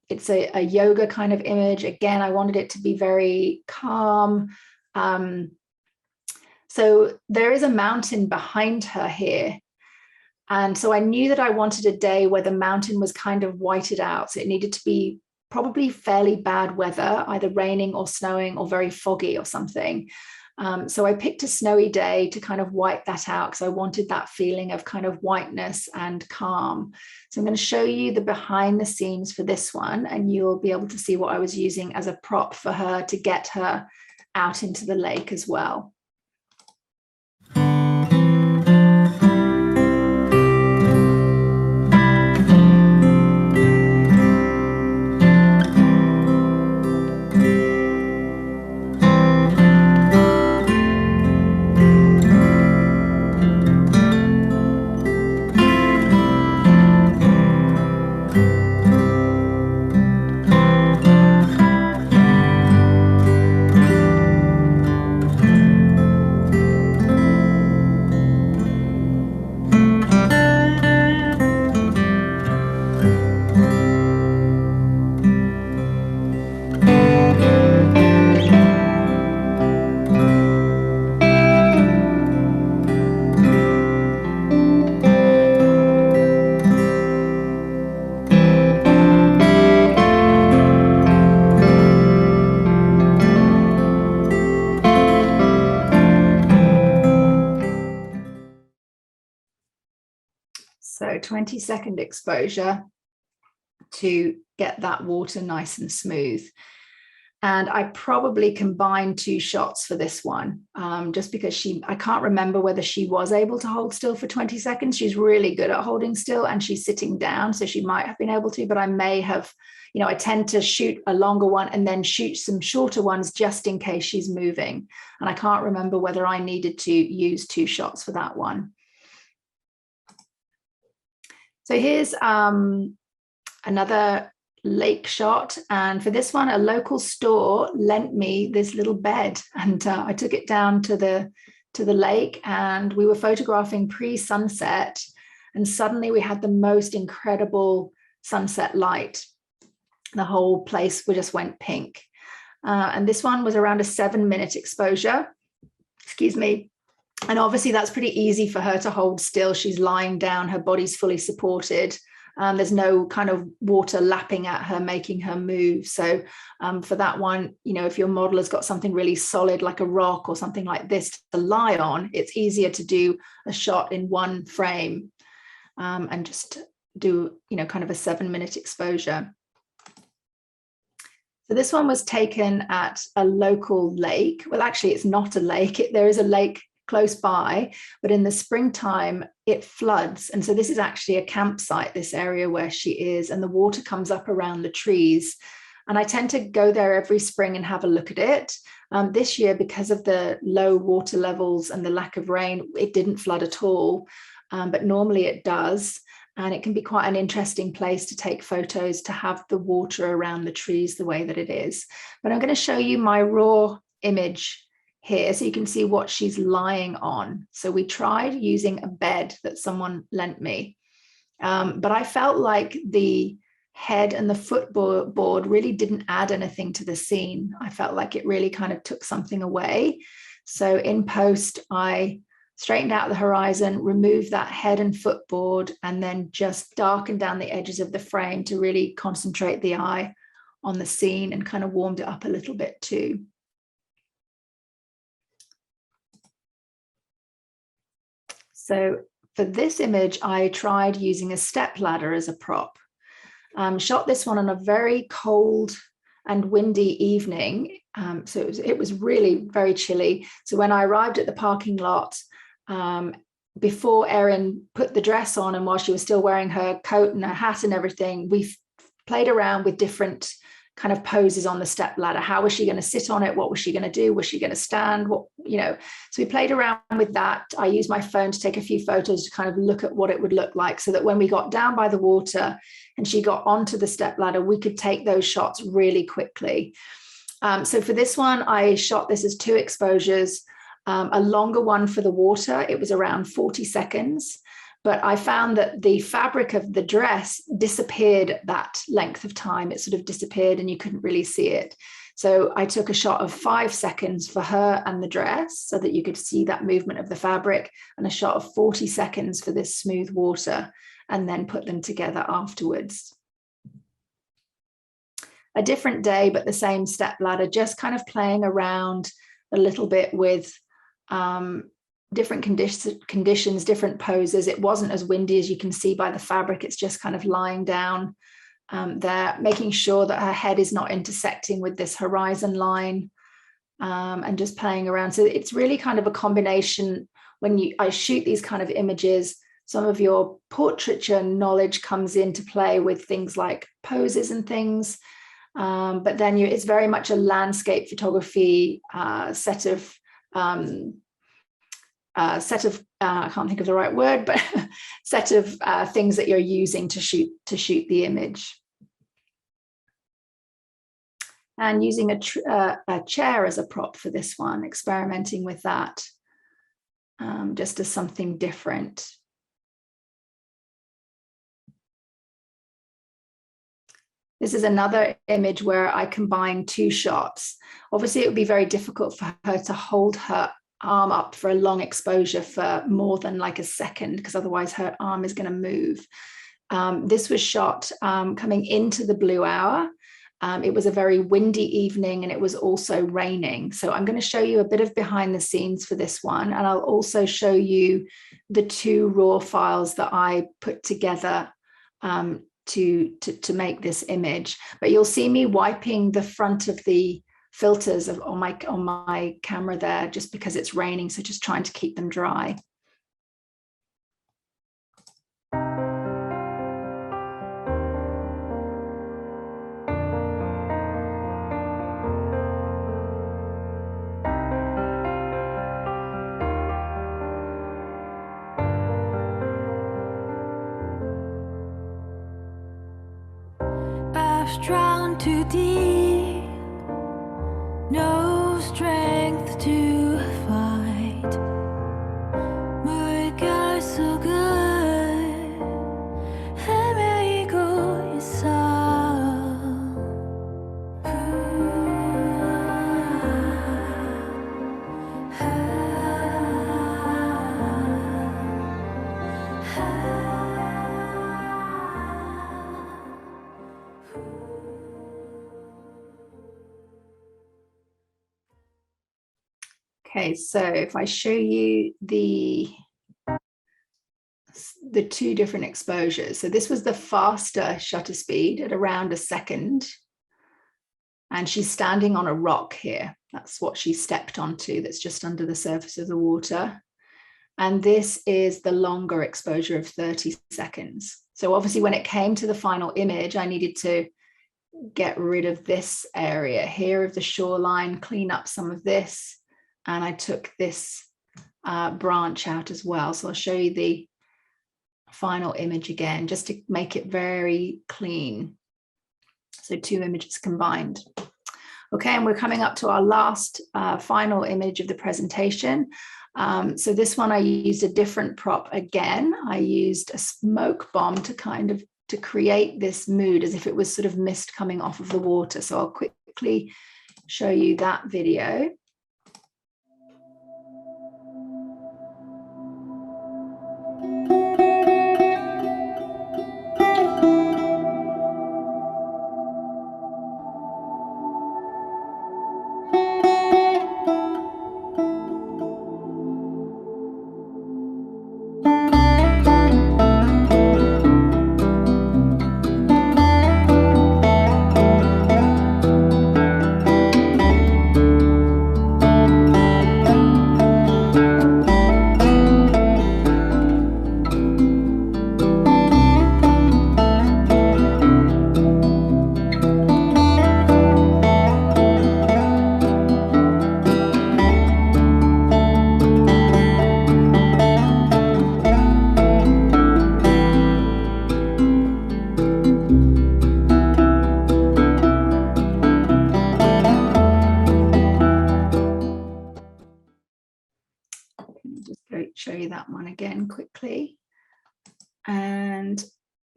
it's a yoga kind of image. Again, I wanted it to be very calm. So there is a mountain behind her here. And so I knew that I wanted a day where the mountain was kind of whited out. So it needed to be probably fairly bad weather, either raining or snowing or very foggy or something. So I picked a snowy day to kind of white that out because I wanted that feeling of kind of whiteness and calm. So I'm going to show you the behind the scenes for this one, and you'll be able to see what I was using as a prop for her to get her out into the lake as well. So 20-second exposure. to get that water nice and smooth. And I probably combined 2 shots for this one, just because I can't remember whether she was able to hold still for 20 seconds. She's really good at holding still, and she's sitting down, so she might have been able to, but I may have, I tend to shoot a longer one and then shoot some shorter ones just in case she's moving. And I can't remember whether I needed to use 2 shots for that one. So here's another lake shot, and for this one a local store lent me this little bed, and I took it down to the lake, and we were photographing pre-sunset, and suddenly we had the most incredible sunset light. The whole place just went pink, and this one was around a 7-minute exposure, excuse me. And obviously that's pretty easy for her to hold still. She's lying down, her body's fully supported. There's no kind of water lapping at her, making her move. So for that one, if your model has got something really solid like a rock or something like this to lie on, it's easier to do a shot in one frame and just do, kind of a 7-minute exposure. So this one was taken at a local lake. Well, actually, it's not a lake. There is a lake close by, but in the springtime it floods, and so this is actually a campsite, this area where she is, and the water comes up around the trees, and I tend to go there every spring and have a look at it. This year, because of the low water levels and the lack of rain, it didn't flood at all, but normally it does, and it can be quite an interesting place to take photos, to have the water around the trees the way that it is. But I'm going to show you my raw image here so you can see what she's lying on. So we tried using a bed that someone lent me, but I felt like the head and the footboard really didn't add anything to the scene. I felt like it really kind of took something away. So in post, I straightened out the horizon, removed that head and footboard, and then just darkened down the edges of the frame to really concentrate the eye on the scene, and kind of warmed it up a little bit too. So for this image, I tried using a step ladder as a prop. Shot this one on a very cold and windy evening. So it was really very chilly. So when I arrived at the parking lot, before Erin put the dress on, and while she was still wearing her coat and her hat and everything, we played around with different kind of poses on the step ladder. How was she going to sit on it? What was she going to do? Was she going to stand? So we played around with that. I used my phone to take a few photos to kind of look at what it would look like, so that when we got down by the water and she got onto the step ladder, we could take those shots really quickly. So for this one, I shot this as 2 exposures, a longer one for the water. It was around 40 seconds. But I found that the fabric of the dress disappeared at that length of time. It sort of disappeared and you couldn't really see it. So I took a shot of 5 seconds for her and the dress so that you could see that movement of the fabric, and a shot of 40 seconds for this smooth water, and then put them together afterwards. A different day, but the same step ladder, just kind of playing around a little bit with different conditions, different poses. It wasn't as windy as you can see by the fabric. It's just kind of lying down there, making sure that her head is not intersecting with this horizon line, and just playing around. So it's really kind of a combination. When I shoot these kind of images, some of your portraiture knowledge comes into play with things like poses and things. But then it's very much a landscape photography set of I can't think of the right word, but set of things that you're using to shoot the image. And using a chair as a prop for this one, experimenting with that, just as something different. This is another image where I combine 2 shots. Obviously, it would be very difficult for her to hold her arm up for a long exposure for more than like a second, because otherwise her arm is going to move. This was shot coming into the blue hour. It was a very windy evening, and it was also raining. So I'm going to show you a bit of behind the scenes for this one, and I'll also show you the 2 raw files that I put together to make this image. But you'll see me wiping the front of the filters on my camera there, just because it's raining, so just trying to keep them dry. I've drowned too deep, no strength to fight. My God, so good. Amigo, Okay, so if I show you the two different exposures. So this was the faster shutter speed at around a second. And she's standing on a rock here. That's what she stepped onto, that's just under the surface of the water. And this is the longer exposure of 30 seconds. So obviously when it came to the final image, I needed to get rid of this area here of the shoreline, clean up some of this. And I took this branch out as well. So I'll show you the final image again, just to make it very clean. So two images combined. Okay, and we're coming up to our last final image of the presentation. So this one, I used a different prop again. I used a smoke bomb to create this mood as if it was sort of mist coming off of the water. So I'll quickly show you that video. Show you that one again quickly. And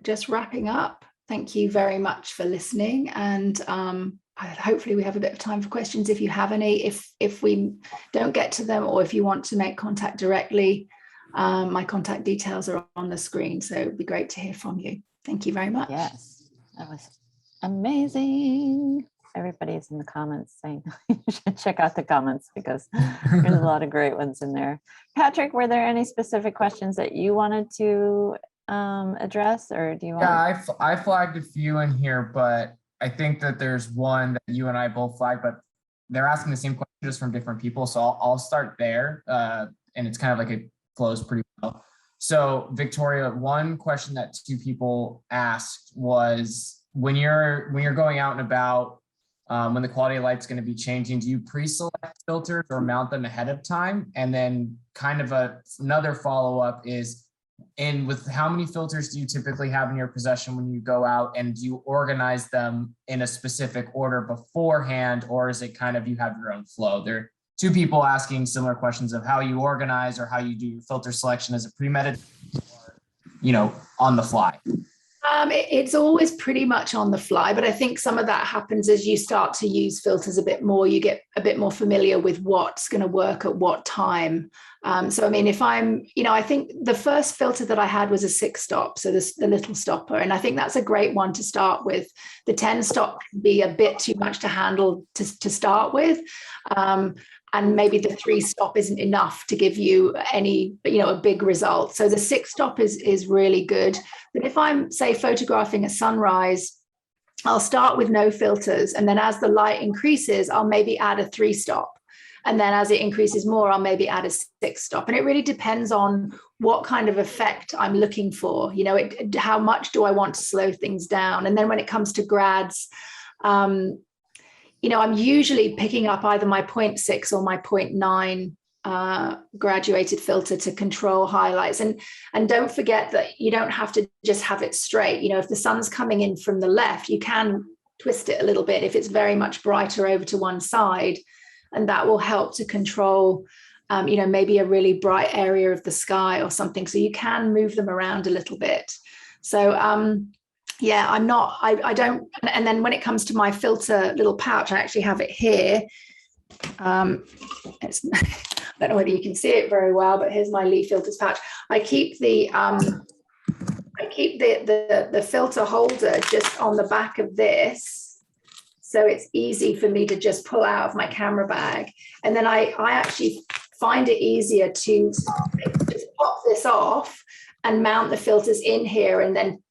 just wrapping up, thank you very much for listening, and hopefully we have a bit of time for questions if you have any. If we don't get to them, or if you want to make contact directly, my contact details are on the screen, so it'd be great to hear from you. Thank you very much. Yes, that was amazing. Everybody's in the comments saying you should check out the comments, because there's a lot of great ones in there. Patrick, were there any specific questions that you wanted to address, or do you want? Yeah, I flagged a few in here, but I think that there's one that you and I both flagged, but they're asking the same question just from different people. So I'll start there, and it's kind of like it flows pretty well. So Victoria, one question that two people asked was, when you're going out and about, when the quality of light's going to be changing, do you pre-select filters or mount them ahead of time? And then kind of another follow-up is, with how many filters do you typically have in your possession when you go out, and do you organize them in a specific order beforehand, or is it kind of you have your own flow? There are two people asking similar questions of how you organize or how you do your filter selection. As a premeditated or, on the fly? It's always pretty much on the fly, but I think some of that happens as you start to use filters a bit more. You get a bit more familiar with what's going to work at what time. So, I mean, if I'm, I think the first filter that I had was a 6-stop, so the little stopper, and I think that's a great one to start with. The 10-stop can be a bit too much to handle to start with. and maybe the 3-stop isn't enough to give you any, a big result. So the 6-stop is really good. But if I'm, say, photographing a sunrise, I'll start with no filters. And then as the light increases, I'll maybe add a 3-stop. And then as it increases more, I'll maybe add a 6-stop. And it really depends on what kind of effect I'm looking for. How much do I want to slow things down? And then when it comes to grads, I'm usually picking up either my 0.6 or my 0.9 graduated filter to control highlights. And don't forget that you don't have to just have it straight. If the sun's coming in from the left, you can twist it a little bit if it's very much brighter over to one side, and that will help to control maybe a really bright area of the sky or something. So you can move them around a little bit. So I don't. And then when it comes to my filter little pouch, I actually have it here. I don't know whether you can see it very well, but here's my Lee filters pouch. I keep the filter holder just on the back of this, so it's easy for me to just pull out of my camera bag. And then I actually find it easier to just pop this off and mount the filters in here, and then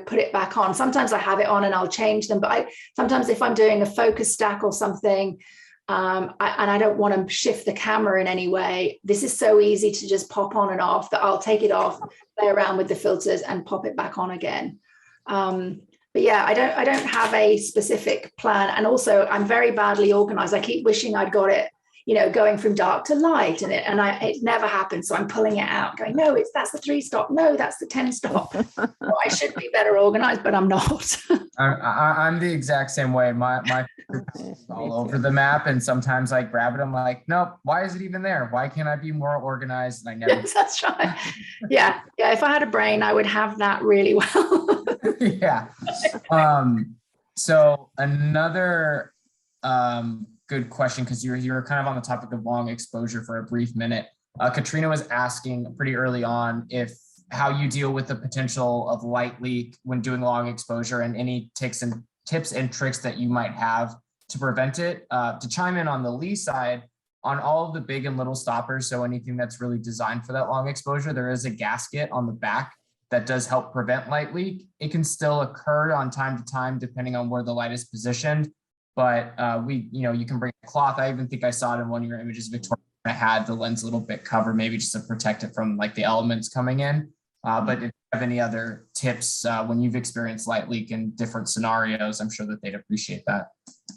put it back on. Sometimes I have it on and I'll change them, but sometimes if I'm doing a focus stack or something, and I don't want to shift the camera in any way, this is so easy to just pop on and off that I'll take it off, play around with the filters and pop it back on again. But yeah, I don't have a specific plan. And also I'm very badly organized. I keep wishing I'd got it, going from dark to light, and it never happens. So I'm pulling it out, going, no, that's the 3-stop. No, that's the 10-stop. Well, I should be better organized, but I'm not. I'm the exact same way. My all over the map, and sometimes I grab it. I'm like, nope. Why is it even there? Why can't I be more organized? And I never. Yes, that's right. Yeah. If I had a brain, I would have that really well. Yeah. So another good question, because you were kind of on the topic of long exposure for a brief minute. Katrina was asking pretty early on how you deal with the potential of light leak when doing long exposure, and any tips and tricks that you might have to prevent it. To chime in on the Lee side, on all of the big and little stoppers, so anything that's really designed for that long exposure, there is a gasket on the back that does help prevent light leak. It can still occur on time to time, depending on where the light is positioned. But you can bring a cloth. I even think I saw it in one of your images, Victoria. I had the lens a little bit covered, maybe just to protect it from like the elements coming in. But if you have any other tips when you've experienced light leak in different scenarios, I'm sure that they'd appreciate that.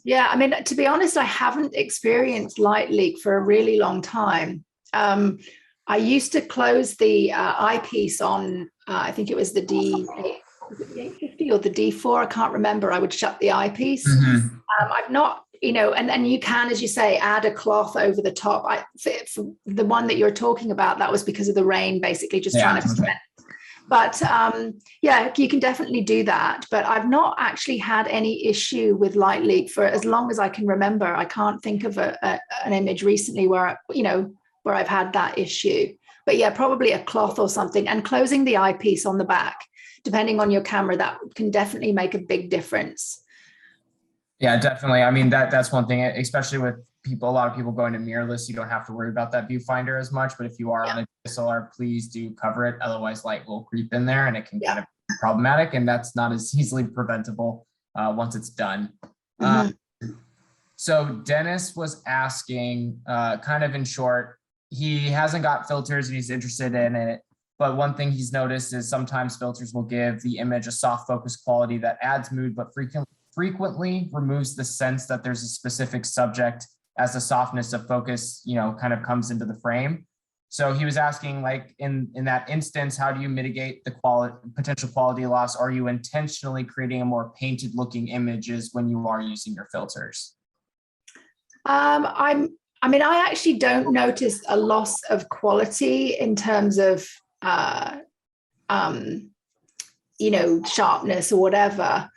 Yeah, I mean, to be honest, I haven't experienced light leak for a really long time. I used to close the eyepiece on, I think it was the D850 or the D4, I can't remember. I would shut the eyepiece. Mm-hmm. I've not, and you can, as you say, add a cloth over the top. For the one that you're talking about, that was because of the rain, basically just trying to prevent. But you can definitely do that. But I've not actually had any issue with light leak for as long as I can remember. I can't think of an image recently where I've had that issue. But yeah, probably a cloth or something, and closing the eyepiece on the back, depending on your camera, that can definitely make a big difference. Yeah, definitely. I mean, that's one thing, especially with a lot of people going to mirrorless, you don't have to worry about that viewfinder as much. But if you are on a DSLR, please do cover it. Otherwise, light will creep in there and it can kind of be problematic. And that's not as easily preventable once it's done. Mm-hmm. So Dennis was asking, kind of in short, he hasn't got filters and he's interested in it. But one thing he's noticed is sometimes filters will give the image a soft focus quality that adds mood, but frequently removes the sense that there's a specific subject as the softness of focus, kind of comes into the frame. So he was asking, like, in that instance, how do you mitigate the potential quality loss? Are you intentionally creating a more painted looking images when you are using your filters? I actually don't notice a loss of quality in terms of, sharpness or whatever.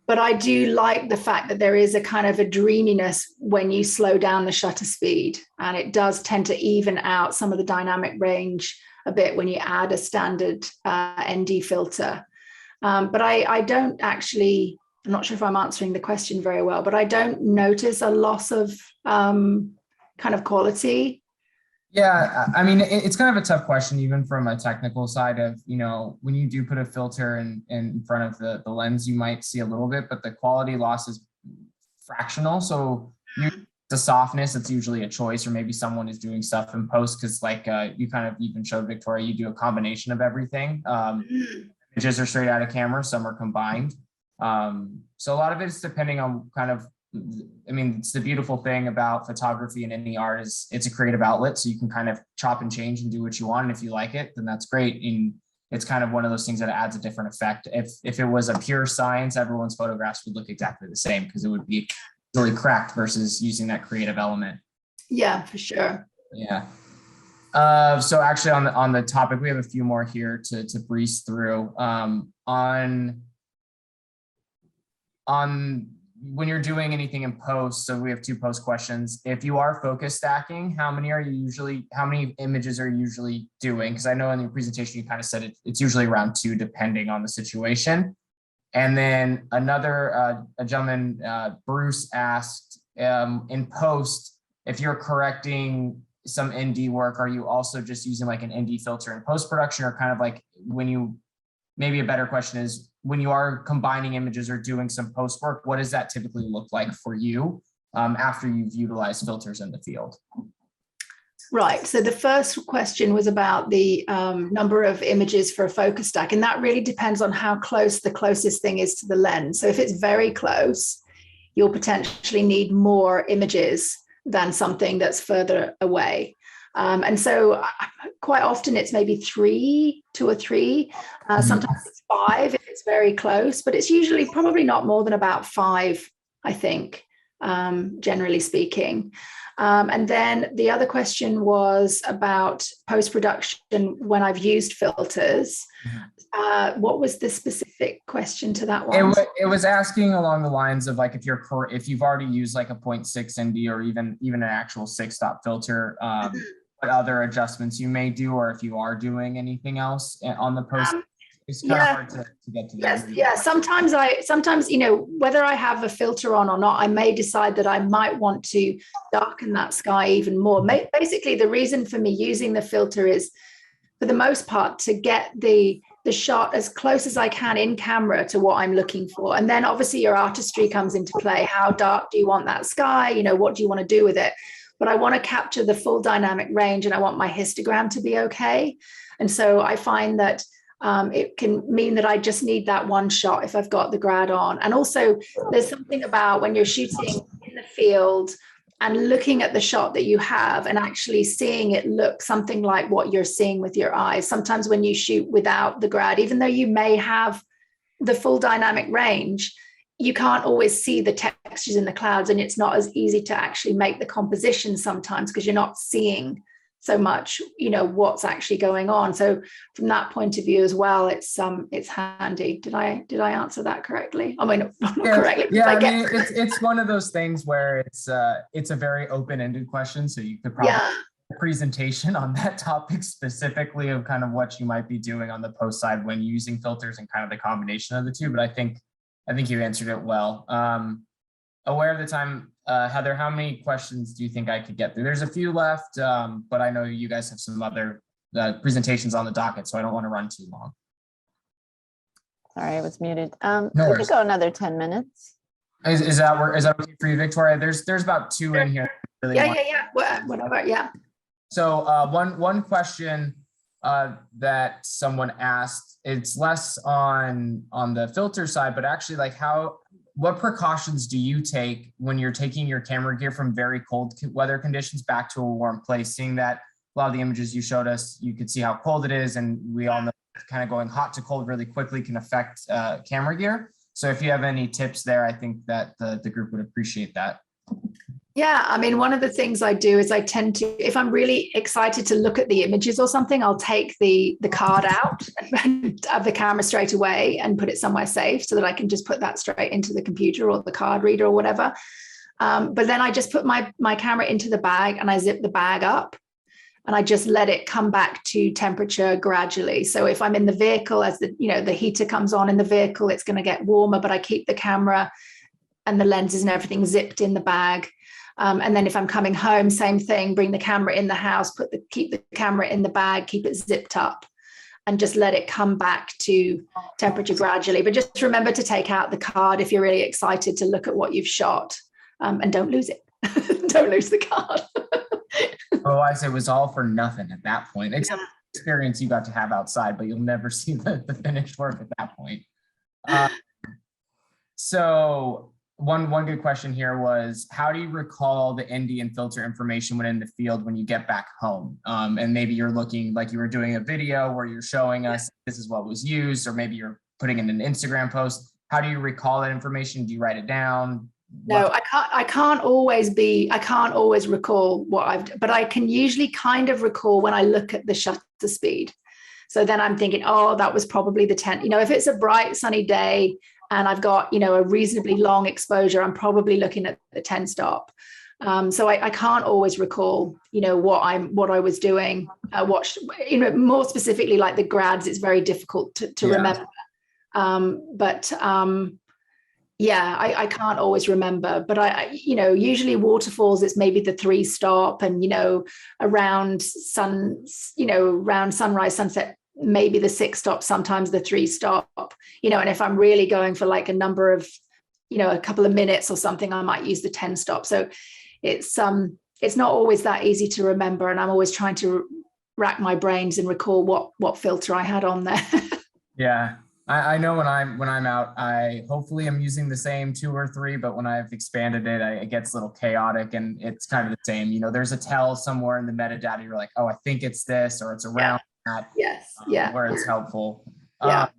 But I do like the fact that there is a kind of a dreaminess when you slow down the shutter speed, and it does tend to even out some of the dynamic range a bit when you add a standard ND filter. But I don't actually I'm not sure if I'm answering the question very well, but I don't notice a loss of kind of quality. Yeah, I mean, it's kind of a tough question, even from a technical side of, when you do put a filter in front of the lens, you might see a little bit, but the quality loss is fractional. So the softness, it's usually a choice, or maybe someone is doing stuff in post, because like you kind of even showed, Victoria, you do a combination of everything. Images are straight out of camera, some are combined. So a lot of it is depending on kind of, I mean, it's the beautiful thing about photography and any art is it's a creative outlet. So you can kind of chop and change and do what you want. And if you like it, then that's great. And it's kind of one of those things that adds a different effect. If it was a pure science, everyone's photographs would look exactly the same, because it would be really cracked versus using that creative element. Yeah, for sure. Yeah. So actually on the topic, we have a few more here to breeze through. On when you're doing anything in post, so we have 2 post questions. If you are focus stacking, how many images are you usually doing? Because I know in your presentation, you kind of said it's usually around 2, depending on the situation. And then another, a gentleman, Bruce, asked, in post, if you're correcting some ND work, are you also just using like an ND filter in post-production, or kind of like maybe a better question is, when you are combining images or doing some post work, what does that typically look like for you after you've utilized filters in the field? Right. So the first question was about the number of images for a focus stack. And that really depends on how close the closest thing is to the lens. So if it's very close, you'll potentially need more images than something that's further away. And so quite often it's maybe 2 or 3, sometimes it's 5 if it's very close, but it's usually probably not more than about 5, I think, generally speaking. And then the other question was about post-production when I've used filters. What was the specific question to that one? It was asking along the lines of like, if you've already used like a 0.6 ND or even an actual 6-stop filter, what other adjustments you may do, or if you are doing anything else on the post. It's kind of hard to get to that. Yes. Sometimes, whether I have a filter on or not, I may decide that I might want to darken that sky even more. Basically, the reason for me using the filter is, for the most part, to get the shot as close as I can in camera to what I'm looking for. And then obviously your artistry comes into play. How dark do you want that sky? What do you want to do with it? But I want to capture the full dynamic range, and I want my histogram to be okay. And so I find that it can mean that I just need that one shot if I've got the grad on. And also there's something about when you're shooting in the field and looking at the shot that you have and actually seeing it look something like what you're seeing with your eyes. Sometimes when you shoot without the grad, even though you may have the full dynamic range, you can't always see the textures in the clouds, and it's not as easy to actually make the composition sometimes because you're not seeing so much, what's actually going on. So from that point of view as well, it's handy. Did I answer that correctly? I mean, not correctly. Yeah, I mean, it's one of those things where it's a very open-ended question. So you could probably a presentation on that topic specifically of kind of what you might be doing on the post side when using filters and kind of the combination of the two. But I think you answered it well. Aware of the time, Heather, how many questions do you think I could get through? There's a few left, but I know you guys have some other presentations on the docket, so I don't want to run too long. Sorry, I was muted. No We worries. could go another 10 minutes. Is that okay for you, Victoria? There's about 2 in here. Really Yeah. Whatever. Yeah. So one question that someone asked, it's less on the filter side, but actually like what precautions do you take when you're taking your camera gear from very cold weather conditions back to a warm place? Seeing that a lot of the images you showed us, you could see how cold it is, and we all know kind of going hot to cold really quickly can affect camera gear. So if you have any tips there, I think that the group would appreciate that. Yeah, I mean, one of the things I do is I tend to, if I'm really excited to look at the images or something, I'll take the card out and have the camera straight away and put it somewhere safe so that I can just put that straight into the computer or the card reader or whatever. But then I just put my camera into the bag and I zip the bag up. and I just let it come back to temperature gradually. So if I'm in the vehicle, as the heater comes on in the vehicle, it's going to get warmer, but I keep the camera and the lenses and everything zipped in the bag. And then if I'm coming home, same thing, bring the camera in the house, keep the camera in the bag, keep it zipped up, and just let it come back to temperature gradually. But just remember to take out the card if you're really excited to look at what you've shot, and don't lose it. Don't lose the card. Oh, I say it was all for nothing at that point, except the experience you got to have outside, but you'll never see the finished work at that point. So one good question here was, how do you recall the ND and filter information when in the field when you get back home? And maybe you're looking like you were doing a video where you're showing us this is what was used, or maybe you're putting in an Instagram post. How do you recall that information? Do you write it down? No, I can't always recall what I've, but I can usually kind of recall when I look at the shutter speed. So then I'm thinking, oh, that was probably the 10. If it's a bright sunny day and I've got, a reasonably long exposure, I'm probably looking at the 10 stop. So I can't always recall, what I was doing. More specifically, like the grads, it's very difficult to remember. I can't always remember, but usually waterfalls, it's maybe the 3 stop, and, around sunrise, sunset, maybe the 6 stop, sometimes the 3 stop, and if I'm really going for like a number of, a couple of minutes or something, I might use the 10 stop. So it's not always that easy to remember. And I'm always trying to rack my brains and recall what filter I had on there. Yeah. I know when I'm out, I hopefully am using the same 2 or 3, but when I've expanded it, it gets a little chaotic, and it's kind of the same. There's a tell somewhere in the metadata. You're like, oh, I think it's this, or it's around that. Yes. Where it's helpful. Yeah.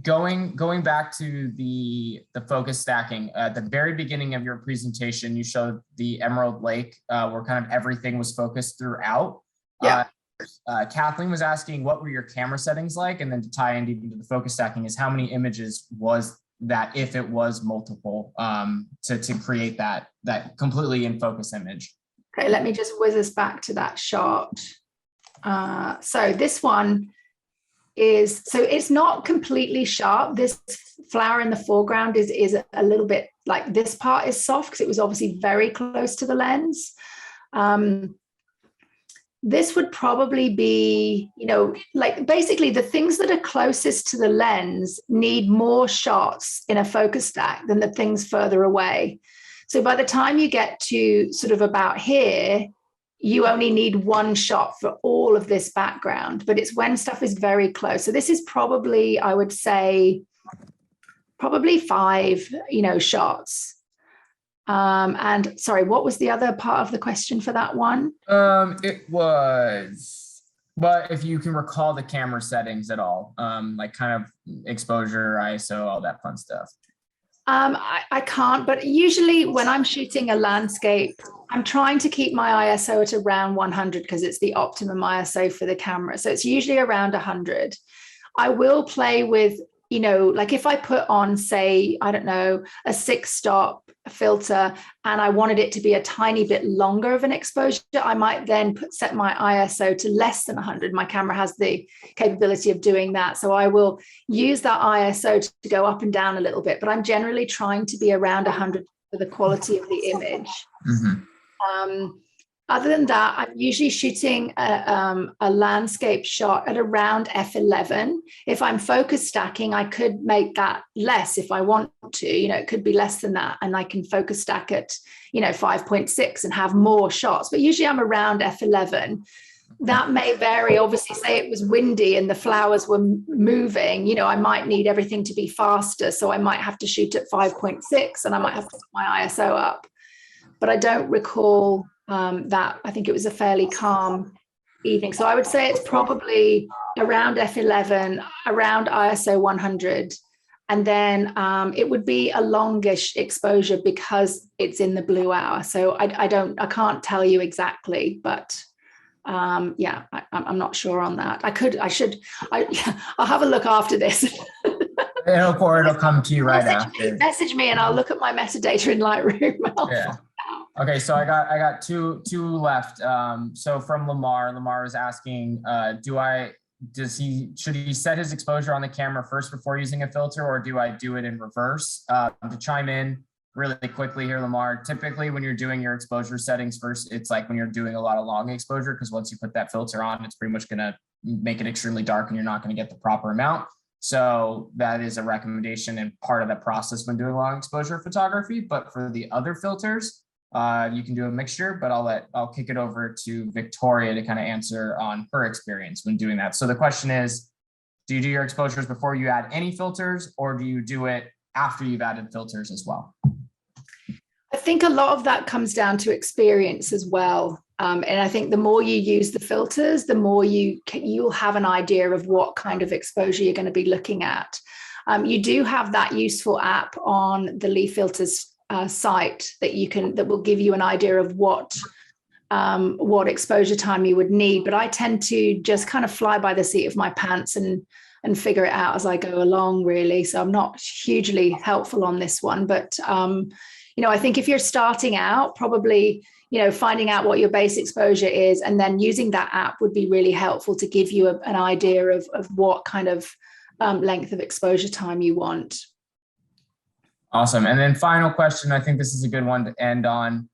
Going back to the focus stacking, at the very beginning of your presentation, you showed the Emerald Lake, where kind of everything was focused throughout. Yeah. Kathleen was asking, what were your camera settings like? And then to tie into the focus stacking is how many images was that, if it was multiple, to create that completely in focus image? Okay, let me just whiz us back to that shot. So this one it's not completely sharp. This flower in the foreground is a little bit like, this part is soft because it was obviously very close to the lens. This would probably be, like basically the things that are closest to the lens need more shots in a focus stack than the things further away. So by the time you get to sort of about here, you only need 1 shot for all of this background, but it's when stuff is very close. So this is probably, I would say, probably 5, shots. And sorry, what was the other part of the question for that one? It was, but if you can recall the camera settings at all, like kind of exposure, ISO, all that fun stuff. I can't, but usually when I'm shooting a landscape, I'm trying to keep my ISO at around 100 because it's the optimum ISO for the camera. So it's usually around 100. I will play with, like if I put on, say, I don't know, a 6 stop filter and I wanted it to be a tiny bit longer of an exposure, I might then set my ISO to less than 100. My camera has the capability of doing that. So I will use that ISO to go up and down a little bit, but I'm generally trying to be around 100 for the quality of the image. Mm-hmm. Other than that, I'm usually shooting a landscape shot at around f11. If I'm focus stacking, I could make that less if I want to. It could be less than that, and I can focus stack at 5.6 and have more shots. But usually I'm around f11. That may vary. Obviously, say it was windy and the flowers were moving, I might need everything to be faster. So I might have to shoot at 5.6 and I might have to put my ISO up. But I don't recall that. I think it was a fairly calm evening. So I would say it's probably around f11, around ISO 100. And then it would be a longish exposure because it's in the blue hour. So I can't tell you exactly, but I'm not sure on that. I'll have a look after this. It'll come to you right after. Message me and I'll look at my metadata in Lightroom. Okay, so I got two left. So from Lamar is asking, should he set his exposure on the camera first before using a filter, or do I do it in reverse? To chime in really quickly here, Lamar, typically when you're doing your exposure settings first, it's like when you're doing a lot of long exposure, because once you put that filter on, it's pretty much gonna make it extremely dark and you're not gonna get the proper amount. So that is a recommendation and part of the process when doing long exposure photography. But for the other filters, you can do a mixture, but I'll kick it over to Victoria to kind of answer on her experience when doing that. So the question is, do you do your exposures before you add any filters, or do you do it after you've added filters as well? I think a lot of that comes down to experience as well. And I think the more you use the filters, the more you'll have an idea of what kind of exposure you're going to be looking at. You do have that useful app on the Lee Filters site that will give you an idea of what exposure time you would need. But I tend to just kind of fly by the seat of my pants and figure it out as I go along, really. So I'm not hugely helpful on this one, but I think if you're starting out, probably, finding out what your base exposure is and then using that app would be really helpful to give you an idea of what kind of length of exposure time you want. Awesome. And then final question, I think this is a good one to end on.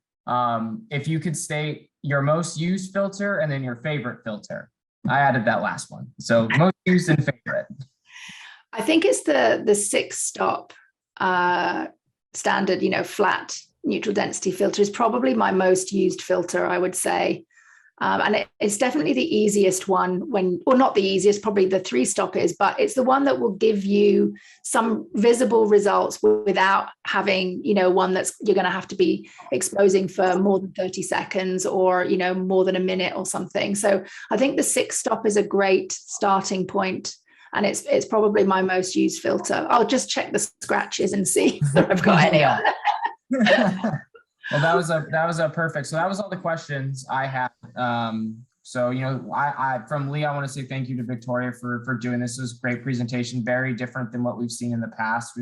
If you could state your most used filter and then your favorite filter. I added that last one. So most used and favorite. I think it's the 6-stop standard, flat neutral density filter is probably my most used filter, I would say. And it's definitely the easiest one not the easiest, probably the 3-stop is, but it's the one that will give you some visible results without having, one that's you're going to have to be exposing for more than 30 seconds or, more than a minute or something. So I think the 6-stop is a great starting point. And it's probably my most used filter. I'll just check the scratches and see if I've got any on there. Well, that was a perfect. So that was all the questions I had. So, I from Lee, I want to say thank you to Victoria for doing this. It was a great presentation, very different than what we've seen in the past,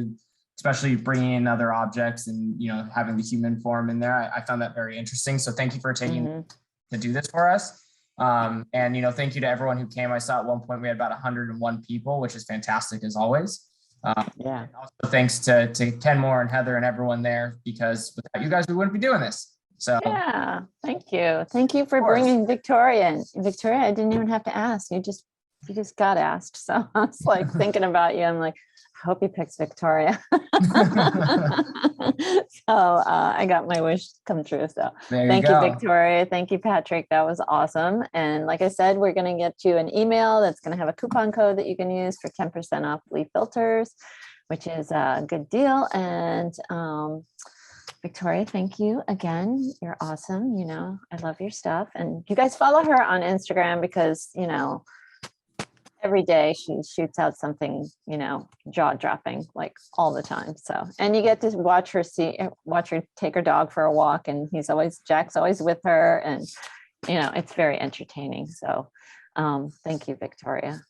especially bringing in other objects and, having the human form in there. I found that very interesting. So thank you for taking to do this for us. And, thank you to everyone who came. I saw at one point we had about 101 people, which is fantastic as always. And also thanks to Ken Moore and Heather and everyone there, because without you guys, we wouldn't be doing this. So yeah, thank you. Thank you for bringing Victoria. And Victoria, I didn't even have to ask. You just got asked. So I was like thinking about you. I'm like, I hope he picks Victoria. So I got my wish come true. So thank you, Victoria. Thank you, Patrick. That was awesome. And like I said, we're going to get you an email that's going to have a coupon code that you can use for 10% off Lee Filters, which is a good deal. And Victoria, thank you again. You're awesome. I love your stuff. And you guys follow her on Instagram because, every day she shoots out something, jaw-dropping, like all the time. So, and you get to watch her take her dog for a walk, and Jack's always with her, and it's very entertaining. So, thank you, Victoria.